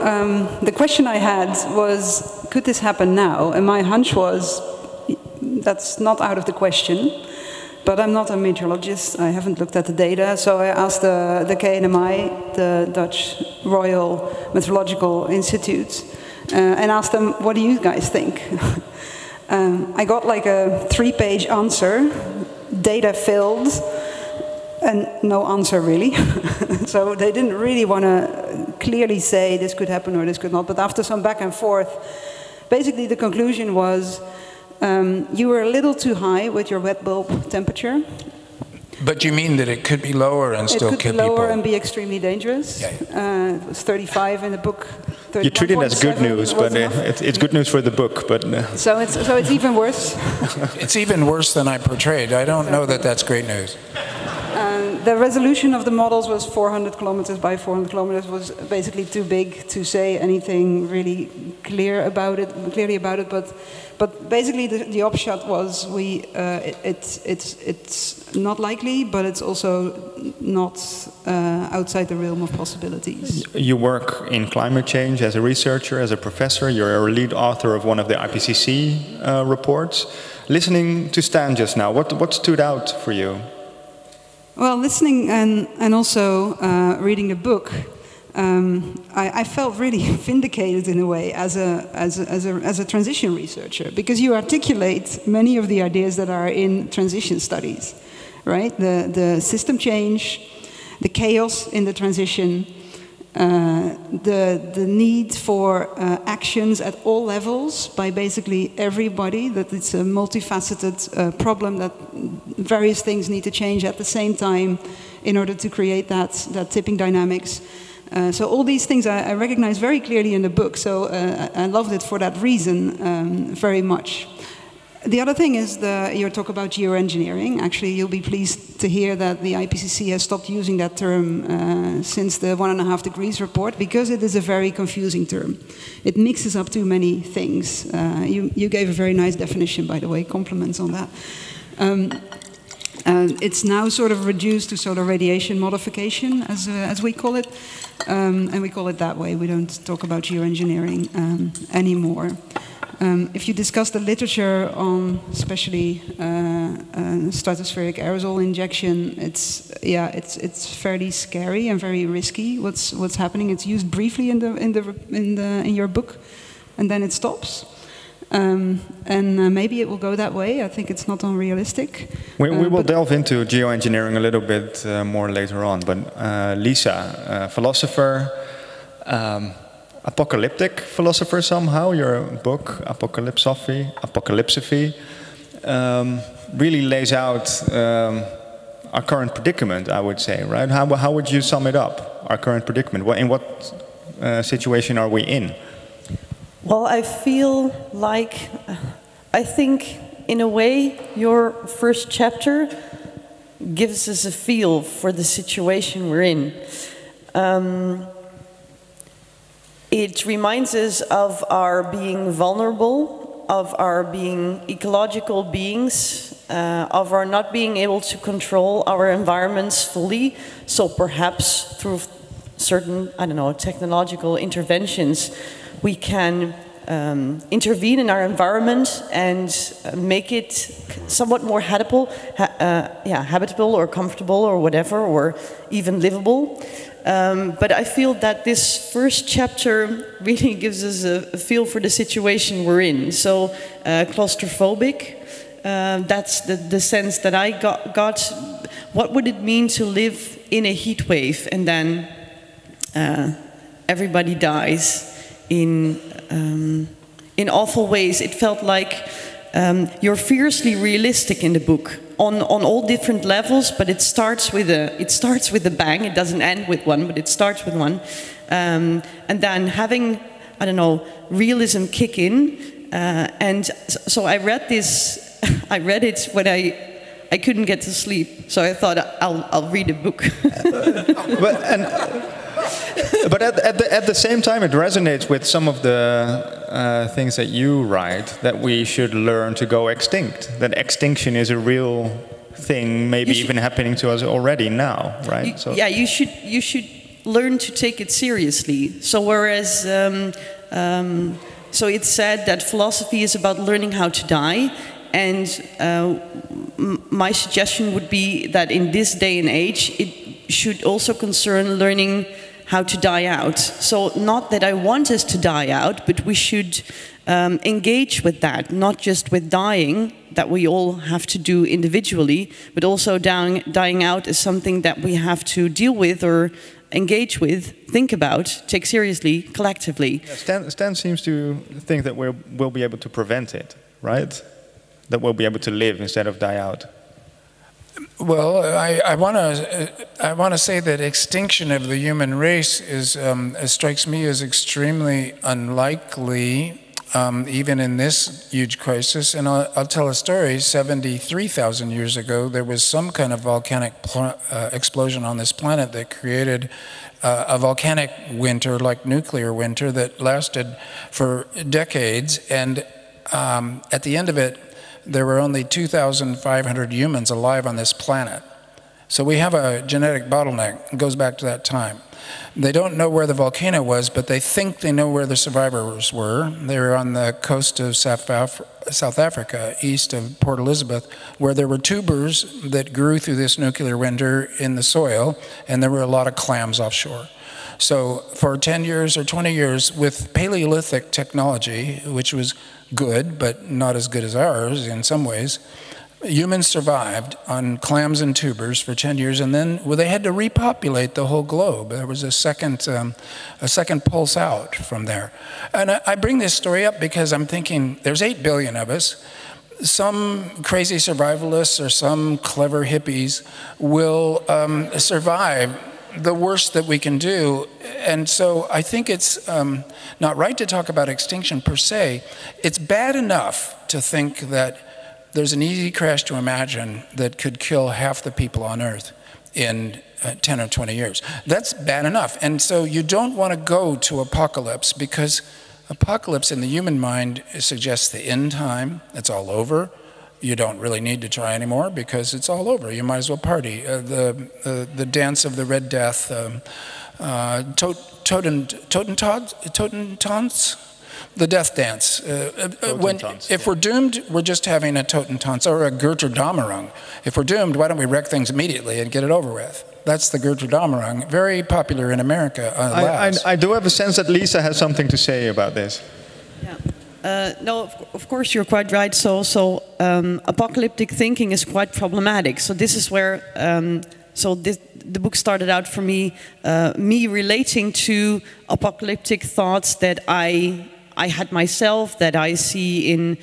the question I had was, could this happen now? And my hunch was, that's not out of the question, but I'm not a meteorologist. I haven't looked at the data, so I asked the KNMI, the Dutch Royal Meteorological Institute, and asked them, what do you guys think? I got like a 3-page answer, data filled, and no answer really. So they didn't really want to clearly say this could happen or this could not, but after some back and forth, basically the conclusion was, you were a little too high with your wet bulb temperature. But you mean that it could be lower and still kill people? It could be lower and be extremely dangerous. Yeah. It was 35 in the book. You treat it as good news, but it's good news for the book. But so it's even worse. It's even worse than I portrayed. I don't know that that's great news. The resolution of the models was 400 kilometers by 400 kilometers. Was basically too big to say anything really clearly about it. But basically the upshot was it's not likely, but it's also not outside the realm of possibilities. You work in climate change as a researcher, as a professor. You're a lead author of one of the IPCC reports. Listening to Stan just now, what stood out for you? Well, listening and also reading the book, I felt really vindicated in a way as a transition researcher, because you articulate many of the ideas that are in transition studies, right? The system change, the chaos in the transition, the need for actions at all levels by basically everybody, that it's a multifaceted problem, that various things need to change at the same time in order to create that tipping dynamics. So all these things I recognize very clearly in the book, so I loved it for that reason very much. The other thing is your talk about geoengineering. Actually, you'll be pleased to hear that the IPCC has stopped using that term since the 1.5 degrees report, because it is a very confusing term. It mixes up too many things. You gave a very nice definition, by the way, compliments on that. It's now sort of reduced to solar radiation modification, as we call it, and we call it that way. We don't talk about geoengineering anymore. If you discuss the literature on especially stratospheric aerosol injection, it's fairly scary and very risky. What's happening? It's used briefly in your book, and then it stops. And maybe it will go that way. I think it's not unrealistic. We will delve into geoengineering a little bit more later on. But Lisa, philosopher, apocalyptic philosopher somehow. Your book, Apocalypsophy, really lays out our current predicament, I would say, right? How would you sum it up, our current predicament? In what situation are we in? Well, I feel like, I think in a way your first chapter gives us a feel for the situation we're in. It reminds us of our being vulnerable, of our being ecological beings, of our not being able to control our environments fully. So perhaps through certain, I don't know, technological interventions, we can intervene in our environment and make it somewhat more habitable, habitable or comfortable or whatever, or even livable. But I feel that this first chapter really gives us a feel for the situation we're in. So claustrophobic, that's the sense that I got. What would it mean to live in a heat wave, and then everybody dies in awful ways. It felt like you're fiercely realistic in the book on all different levels, but it starts with a bang. It doesn't end with one, but it starts with one, and then having, I don't know, realism kick in, and so I read this. I read it when I couldn't get to sleep, so I thought I'll read a book. But at the same time, it resonates with some of the things that you write, that we should learn to go extinct. That extinction is a real thing, maybe even happening to us already now, right? Yeah, you should learn to take it seriously. So whereas, so it's said that philosophy is about learning how to die, and my suggestion would be that in this day and age, it should also concern learning how to die out. So not that I want us to die out, but we should engage with that, not just with dying, that we all have to do individually, but also dying out is something that we have to deal with or engage with, think about, take seriously, collectively. Yeah, Stan seems to think that we'll be able to prevent it, right? That we'll be able to live instead of die out. Well, I want to say that extinction of the human race strikes me as extremely unlikely, even in this huge crisis. And I'll tell a story. 73,000 years ago, there was some kind of volcanic explosion on this planet that created a volcanic winter, like nuclear winter, that lasted for decades. And at the end of it, there were only 2,500 humans alive on this planet. So we have a genetic bottleneck. It goes back to that time. They don't know where the volcano was, but they think they know where the survivors were. They were on the coast of South Africa, east of Port Elizabeth, where there were tubers that grew through this nuclear winter in the soil, and there were a lot of clams offshore. So for 10 years or 20 years, with Paleolithic technology, which was good, but not as good as ours in some ways, humans survived on clams and tubers for 10 years, and then they had to repopulate the whole globe. There was a second pulse out from there. And I bring this story up because I'm thinking there's 8 billion of us. Some crazy survivalists or some clever hippies will survive the worst that we can do. And so I think it's not right to talk about extinction per se. It's bad enough to think that there's an easy crash to imagine that could kill half the people on Earth in 10 or 20 years. That's bad enough. And so you don't want to go to apocalypse, because apocalypse in the human mind suggests the end time. It's all over. You don't really need to try anymore because it's all over. You might as well party. The dance of the Red Death, Totentons, the death dance. If we're doomed, we're just having a Totentons or a Götterdämmerung. If we're doomed, why don't we wreck things immediately and get it over with? That's the Götterdämmerung, very popular in America. I do have a sense that Lisa has something to say about this. Yeah. No, of course you're quite right. So apocalyptic thinking is quite problematic. So this is where the book started out for me, me relating to apocalyptic thoughts that I had myself, that I see in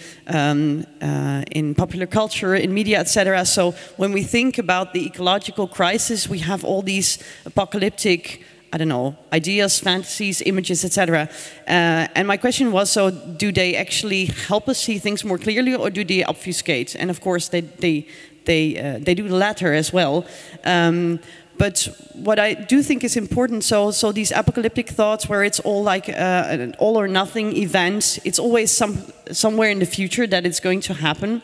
popular culture, in media, etc. So when we think about the ecological crisis, we have all these apocalyptic, I don't know, ideas, fantasies, images, etc. And my question was, so do they actually help us see things more clearly, or do they obfuscate? And of course, they do the latter as well. But what I do think is important, so these apocalyptic thoughts where it's all like an all or nothing event, it's always somewhere in the future that it's going to happen.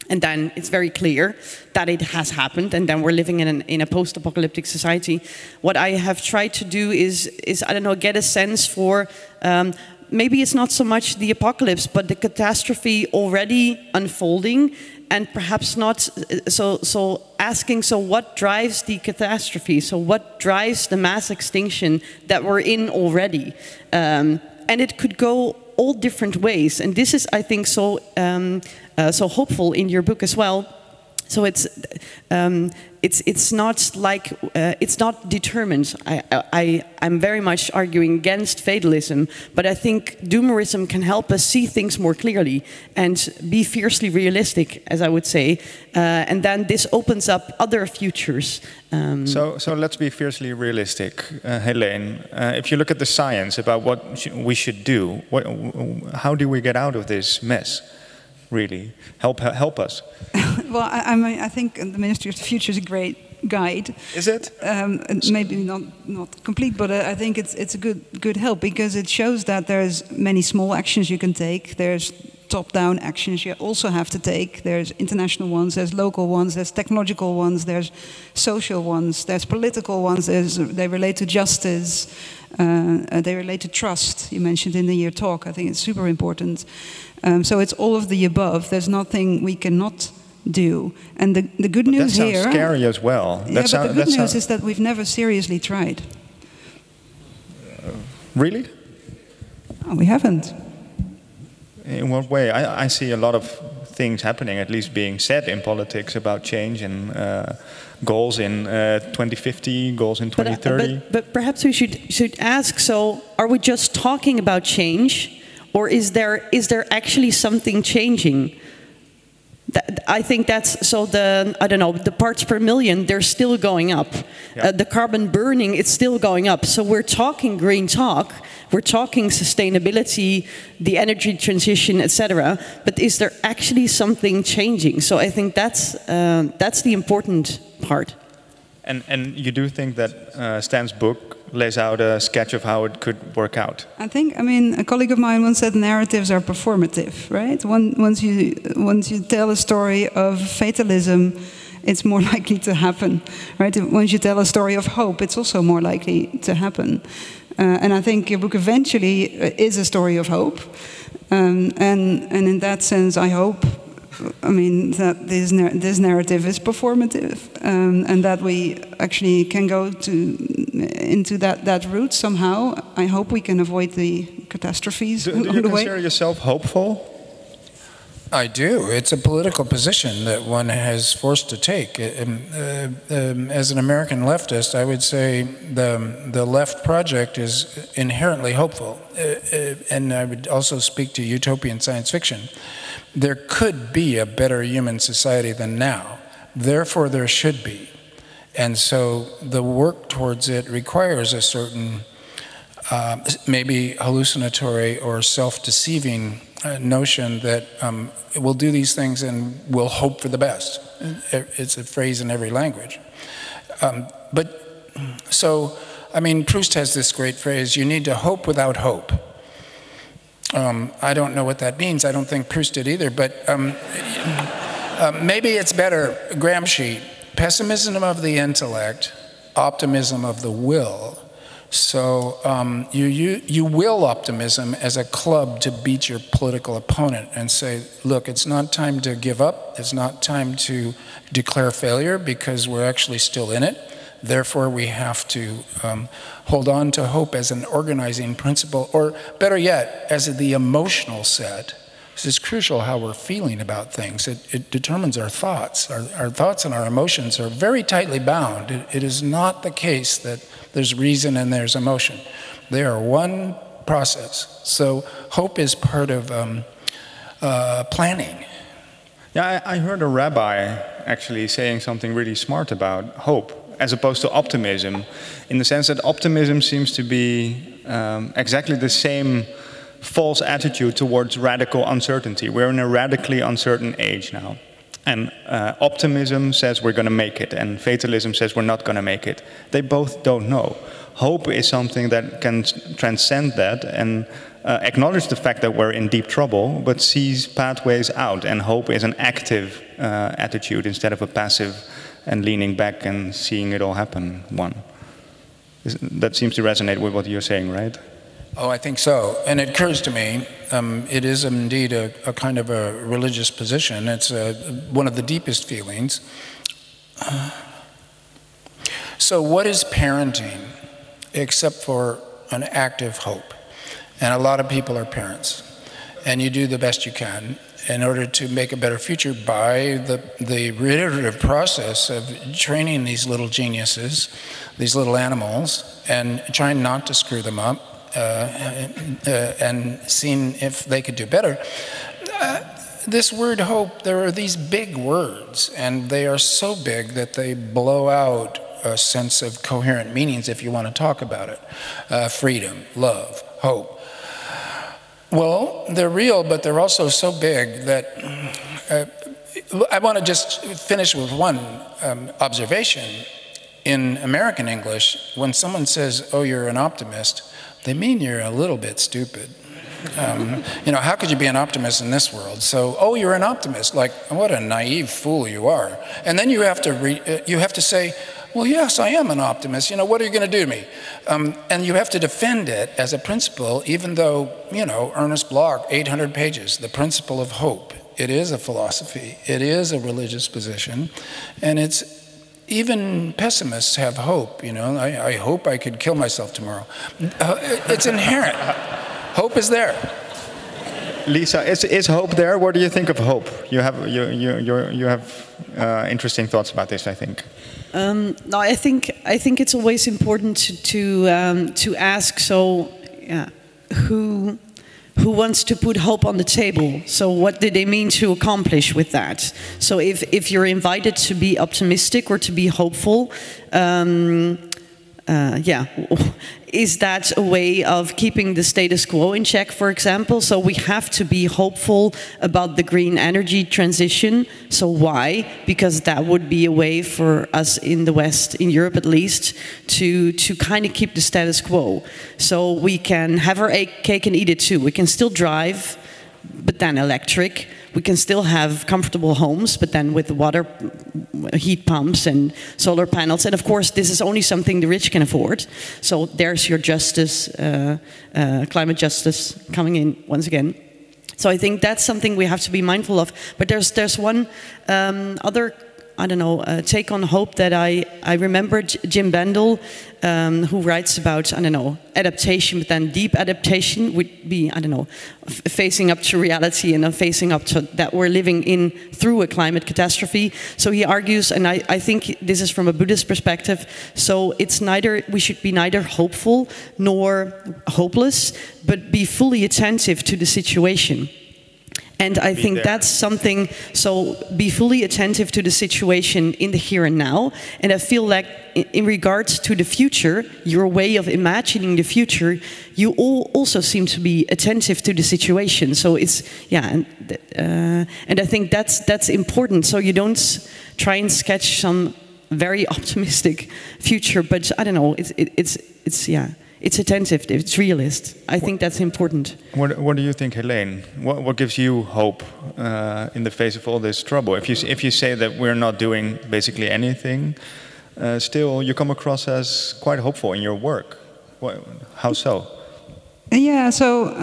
And then it's very clear that it has happened, and then we're living in a post-apocalyptic society. What I have tried to do is I don't know, get a sense for maybe it's not so much the apocalypse, but the catastrophe already unfolding, and perhaps not so asking, so what drives the catastrophe? So what drives the mass extinction that we're in already? And it could go all different ways, and this is, I think, so hopeful in your book as well. So it's not like it's not determined. I'm very much arguing against fatalism, but I think doomerism can help us see things more clearly and be fiercely realistic, as I would say, and then this opens up other futures. So let's be fiercely realistic, Helene. If you look at the science about what we should do, how do we get out of this mess? Really, help us. Well, I think the Ministry of the Future is a great guide. Is it? Maybe not complete, but I think it's a good help, because it shows that there's many small actions you can take. There's top-down actions you also have to take. There's international ones, there's local ones, there's technological ones, there's social ones, there's political ones. They relate to justice. They relate to trust. You mentioned in your talk. I think it's super important. So it's all of the above. There's nothing we cannot do. And the good news here... That sounds scary as well. Yeah, but the good news is that we've never seriously tried. Really? Oh, we haven't. In what way? I see a lot of things happening, at least being said in politics about change and goals in 2050, goals in 2030. But perhaps we should ask, so are we just talking about change? Or is there actually something changing? I think that's, so the parts per million, they're still going up. Yeah. The carbon burning, it's still going up. So we're talking green talk, we're talking sustainability, the energy transition, etc. But is there actually something changing? So I think that's the important part. And you do think that Stan's book lays out a sketch of how it could work out? I mean, a colleague of mine once said narratives are performative, right? Once you tell a story of fatalism, it's more likely to happen, right? Once you tell a story of hope, it's also more likely to happen. And I think your book eventually is a story of hope. And in that sense, I hope, that this narrative is performative, and that we actually can go into that route somehow. I hope we can avoid the catastrophes. Do you consider yourself hopeful? I do. It's a political position that one has forced to take. As an American leftist, I would say the left project is inherently hopeful. And I would also speak to utopian science fiction. There could be a better human society than now. Therefore, there should be. And so the work towards it requires a certain, maybe hallucinatory or self-deceiving notion that we'll do these things and we'll hope for the best. It's a phrase in every language. Proust has this great phrase, you need to hope without hope. I don't know what that means. I don't think Proust did either, but maybe it's better. Gramsci, pessimism of the intellect, optimism of the will. So you will optimism as a club to beat your political opponent and say, look, it's not time to give up. It's not time to declare failure because we're actually still in it. Therefore, we have to hold on to hope as an organizing principle, or better yet, as the emotional set. This is crucial how we're feeling about things. It determines our thoughts. Our thoughts and our emotions are very tightly bound. It is not the case that there's reason and there's emotion. They are one process. So hope is part of planning. Yeah, I heard a rabbi actually saying something really smart about hope, as opposed to optimism, in the sense that optimism seems to be exactly the same false attitude towards radical uncertainty. We're in a radically uncertain age now. And optimism says we're going to make it, and fatalism says we're not going to make it. They both don't know. Hope is something that can transcend that and acknowledge the fact that we're in deep trouble, but sees pathways out. And hope is an active attitude instead of a passive and leaning back and seeing it all happen one. That seems to resonate with what you're saying, right? Oh, I think so. And it occurs to me, it is indeed a kind of a religious position. It's one of the deepest feelings. So what is parenting except for an active hope? And a lot of people are parents. And you do the best you can. in order to make a better future by the iterative process of training these little geniuses, these little animals, and trying not to screw them up, and seeing if they could do better. This word hope, there are these big words, and they are so big that they blow out a sense of coherent meanings if you want to talk about it. Freedom, love, hope. Well, they're real, but they're also so big that I want to just finish with one observation. In American English, when someone says, oh, you're an optimist, they mean you're a little bit stupid. You know, how could you be an optimist in this world? So, oh, you're an optimist, like, what a naive fool you are. And then you have to say, well, yes, I am an optimist. You know, what are you going to do to me? And you have to defend it as a principle, even though, you know, Ernest Bloch, 800 pages, the principle of hope. It is a philosophy. It is a religious position. And it's, even pessimists have hope, you know. I hope I could kill myself tomorrow. It's inherent. Hope is there. Lisa, is hope there? What do you think of hope? You have interesting thoughts about this, I think. No, I think it's always important to ask. So, yeah, who wants to put hope on the table? So, what did they mean to accomplish with that? So, if you're invited to be optimistic or to be hopeful, yeah. Is that a way of keeping the status quo in check, for example? So we have to be hopeful about the green energy transition. So why? Because that would be a way for us in the West, in Europe at least, to kind of keep the status quo. So we can have our cake and eat it too. We can still drive, but then electric. We can still have comfortable homes, but then with water heat pumps and solar panels. And of course, this is only something the rich can afford. So there's your justice, climate justice coming in once again. So I think that's something we have to be mindful of. But there's one other, I don't know, take on hope that I remember Jim Bendel, who writes about, I don't know, adaptation, but then deep adaptation would be, I don't know, facing up to reality and facing up to that we're living in through a climate catastrophe. So he argues, and I think this is from a Buddhist perspective, so it's neither, we should be neither hopeful nor hopeless, but be fully attentive to the situation. And I think that's something, so be fully attentive to the situation in the here and now. And I feel like in regards to the future, your way of imagining the future, you all also seem to be attentive to the situation. So it's, yeah, and I think that's important. So you don't try and sketch some very optimistic future, but I don't know, it's yeah. It's attentive, it's realist. I think that's important. What do you think, Helene? What gives you hope in the face of all this trouble? If you say that we're not doing basically anything, still you come across as quite hopeful in your work. How so? Yeah, so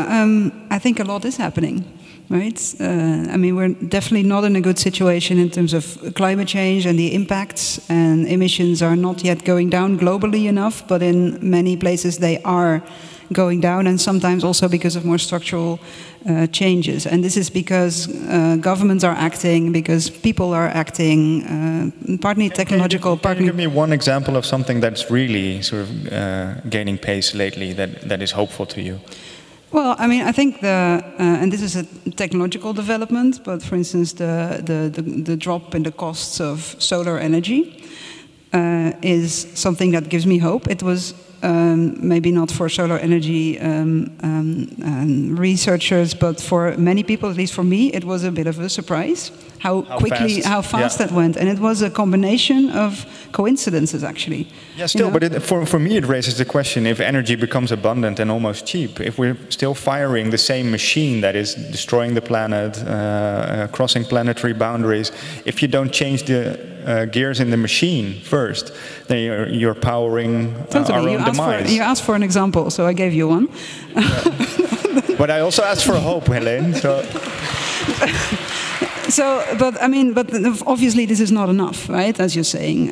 I think a lot is happening. Right? I mean, we're definitely not in a good situation in terms of climate change, and the impacts and emissions are not yet going down globally enough, but in many places they are going down, and sometimes also because of more structural changes. And this is because governments are acting, because people are acting, partly technological, partly... Can you give me one example of something that's really sort of gaining pace lately that is hopeful to you? Well, I mean, I think and this is a technological development, but for instance, the drop in the costs of solar energy is something that gives me hope. It was maybe not for solar energy researchers, but for many people, at least for me, it was a bit of a surprise how fast that went. And it was a combination of coincidences, actually. Yeah, still, you know? But for me it raises the question, if energy becomes abundant and almost cheap, if we're still firing the same machine that is destroying the planet, crossing planetary boundaries, if you don't change the gears in the machine first, then you're powering our own demise. You asked for an example, so I gave you one. Yeah. But I also asked for hope, Helene. So. So, but I mean, but obviously this is not enough, right? As you're saying,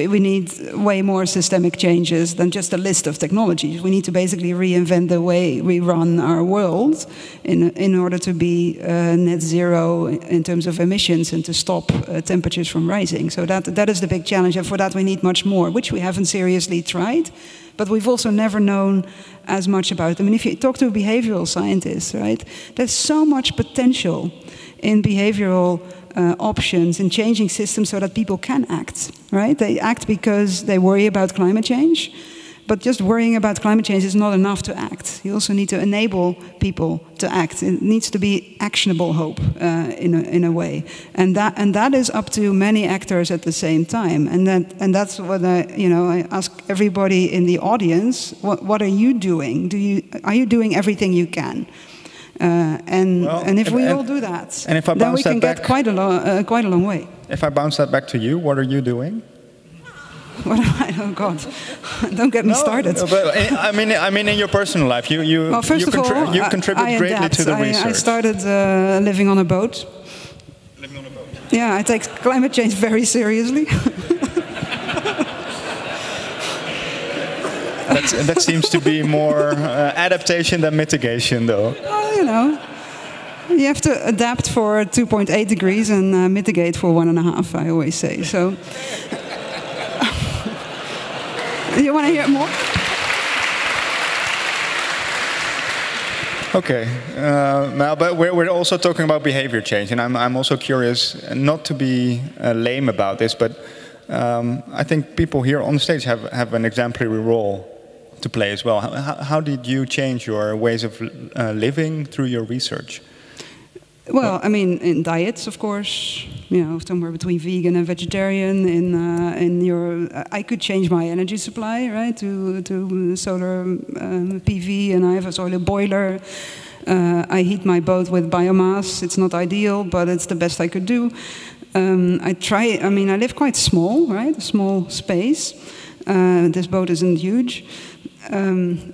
we need way more systemic changes than just a list of technologies. We need to basically reinvent the way we run our world in order to be net zero in terms of emissions and to stop temperatures from rising. So that is the big challenge, and for that we need much more, which we haven't seriously tried. But we've also never known as much about them. I mean, if you talk to behavioral scientists, right, there's so much potential in behavioral options, in changing systems so that people can act, right? They act because they worry about climate change, but just worrying about climate change is not enough to act. You also need to enable people to act. It needs to be actionable hope in a way, and that is up to many actors at the same time. And that's what I ask everybody in the audience: what are you doing? Are you doing everything you can? And if we all do that, then we can get quite a long way. If I bounce that back to you, what are you doing? What am I? Oh God! Don't get me started. No, but I mean, in your personal life, you contribute greatly to the research. I started living on a boat. Living on a boat. Yeah, I take climate change very seriously. That seems to be more adaptation than mitigation, though. Well, you have to adapt for 2.8 degrees and mitigate for 1.5, I always say. So, you want to hear more? Okay, now, but we're also talking about behavior change, and I'm also curious, not to be lame about this, but I think people here on stage have an exemplary role to play as well. How did you change your ways of living through your research? Well, I mean, in diets, of course, somewhere between vegan and vegetarian. I could change my energy supply, right, to solar PV, and I have a solar boiler. I heat my boat with biomass. It's not ideal, but it's the best I could do. I live quite small, right, a small space. This boat isn't huge,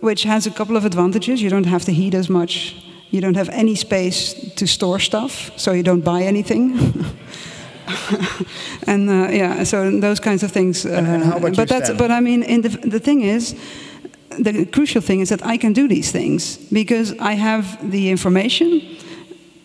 which has a couple of advantages. You don't have to heat as much. You don't have any space to store stuff, so you don't buy anything. And so those kinds of things. And how about but I mean, the thing is, the crucial thing is that I can do these things because I have the information.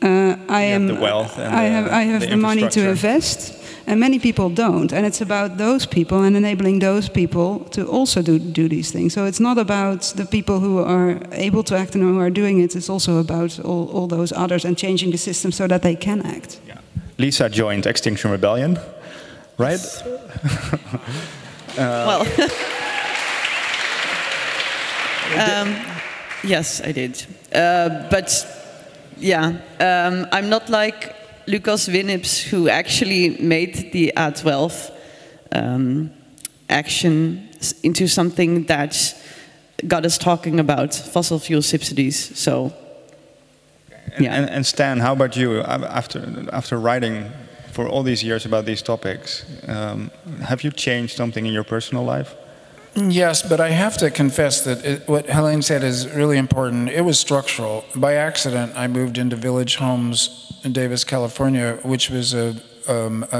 I have the wealth. And I have the money to invest. And many people don't, and it's about those people and enabling those people to also do these things. So it's not about the people who are able to act and who are doing it, it's also about all those others and changing the system so that they can act. Yeah. Lisa joined Extinction Rebellion, right? Well, yes, I did. But yeah, I'm not like Lucas Winnips, who actually made the A12 action into something that got us talking about fossil fuel subsidies. So, yeah. And Stan, how about you? After writing for all these years about these topics, have you changed something in your personal life? Yes, but I have to confess that what Helene said is really important. It was structural. By accident, I moved into Village Homes in Davis, California, which was a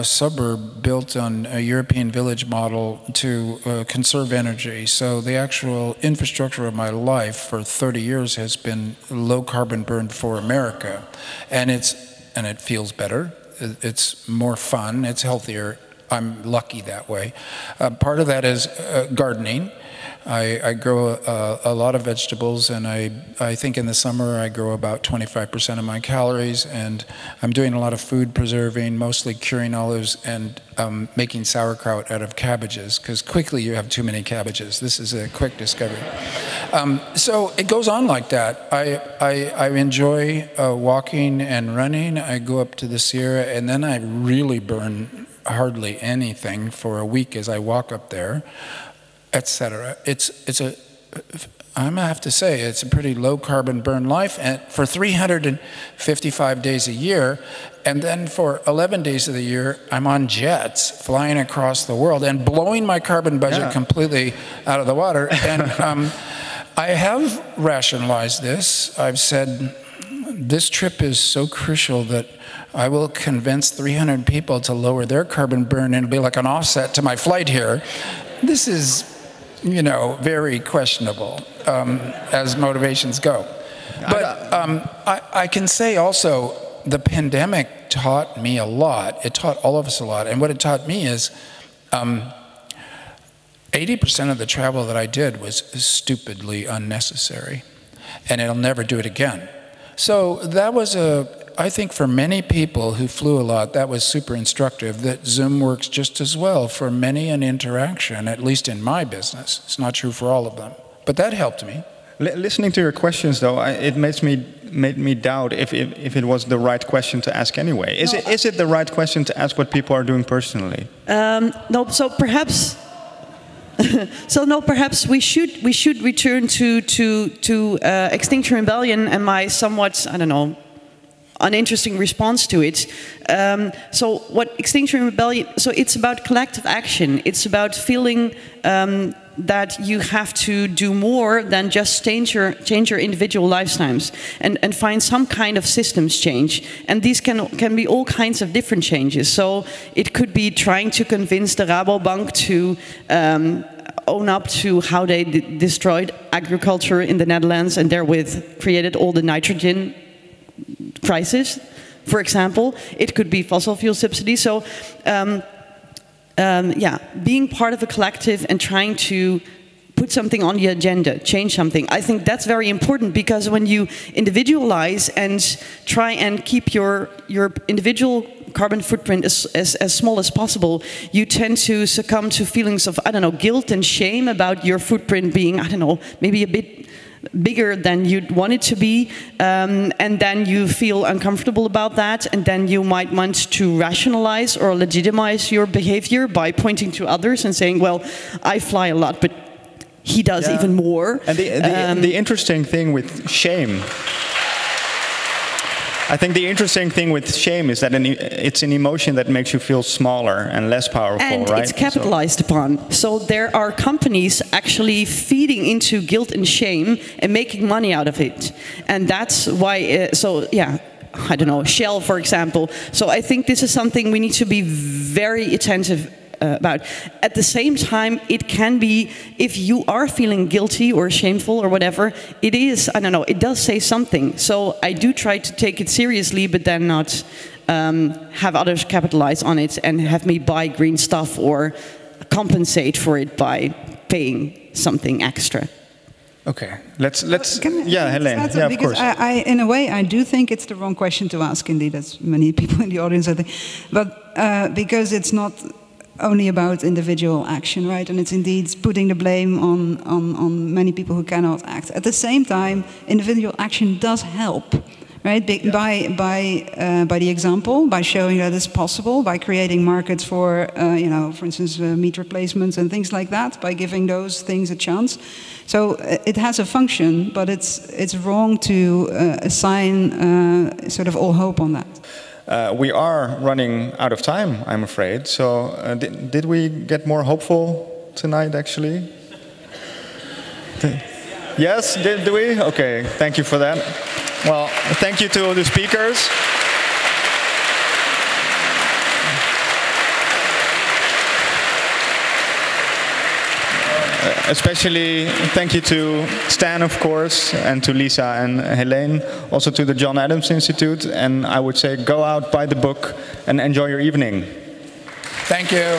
suburb built on a European village model to conserve energy. So the actual infrastructure of my life for 30 years has been low carbon burn for America. And it feels better. It's more fun. It's healthier. I'm lucky that way. Part of that is gardening. I grow a lot of vegetables, and I think in the summer I grow about 25% of my calories, and I'm doing a lot of food preserving, mostly curing olives and making sauerkraut out of cabbages, because quickly you have too many cabbages. This is a quick discovery. So it goes on like that. I enjoy walking and running. I go up to the Sierra, and then I really burn hardly anything for a week as I walk up there, etc. I'm gonna have to say, it's a pretty low carbon burn life, and for 355 days a year, and then for 11 days of the year, I'm on jets flying across the world and blowing my carbon budget completely out of the water. And I have rationalized this. I've said, this trip is so crucial that I will convince 300 people to lower their carbon burn, and it'll be like an offset to my flight here. This is, you know, very questionable as motivations go. But I can say also, the pandemic taught me a lot. It taught all of us a lot. And what it taught me is 80% of the travel that I did was stupidly unnecessary. And I'll never do it again. So that was I think for many people who flew a lot, that was super instructive, that Zoom works just as well for many an interaction, at least in my business. It's not true for all of them. But that helped me. Listening to your questions, though, it made me doubt if it was the right question to ask anyway. Is it the right question to ask what people are doing personally? No, so perhaps... perhaps we should return to Extinction Rebellion and my somewhat, I don't know, uninteresting response to it. So what Extinction Rebellion, so it's about collective action. It's about feeling that you have to do more than just change your individual lifetimes and find some kind of systems change. And these can be all kinds of different changes. So it could be trying to convince the Rabobank to own up to how they destroyed agriculture in the Netherlands and therewith created all the nitrogen crisis, for example. It could be fossil fuel subsidies. So yeah, being part of a collective and trying to put something on the agenda, change something. I think that's very important, because when you individualize and try and keep your individual carbon footprint as small as possible, you tend to succumb to feelings of, I don't know, guilt and shame about your footprint being, I don't know, maybe a bit bigger than you'd want it to be, and then you feel uncomfortable about that, and then you might want to rationalize or legitimize your behavior by pointing to others and saying, well, I fly a lot, but he does even more. And the interesting thing with shame, I think the interesting thing with shame is that it's an emotion that makes you feel smaller and less powerful, and right? It's capitalized upon. So there are companies actually feeding into guilt and shame and making money out of it. And that's why, so yeah, I don't know, Shell, for example. So I think this is something we need to be very attentive about. At the same time, it can be, if you are feeling guilty or shameful or whatever, it is, I don't know, it does say something. So I do try to take it seriously, but then not have others capitalize on it and have me buy green stuff or compensate for it by paying something extra. Okay, let's yeah, Helene, yeah, of course. I, in a way, I do think it's the wrong question to ask, indeed, as many people in the audience, I think. But because it's not only about individual action, right? And it's indeed putting the blame on many people who cannot act. At the same time, individual action does help, right? By the example, by showing that it's possible, by creating markets for, you know, for instance, meat replacements and things like that, by giving those things a chance. So it has a function, but it's wrong to assign sort of all hope on that. We are running out of time, I'm afraid. So did we get more hopeful tonight, actually? Yes, did we? Okay, thank you for that. Well, thank you to all the speakers. Especially thank you to Stan, of course, and to Lisa and Helene, also to the John Adams Institute. And I would say go out, buy the book, and enjoy your evening. Thank you.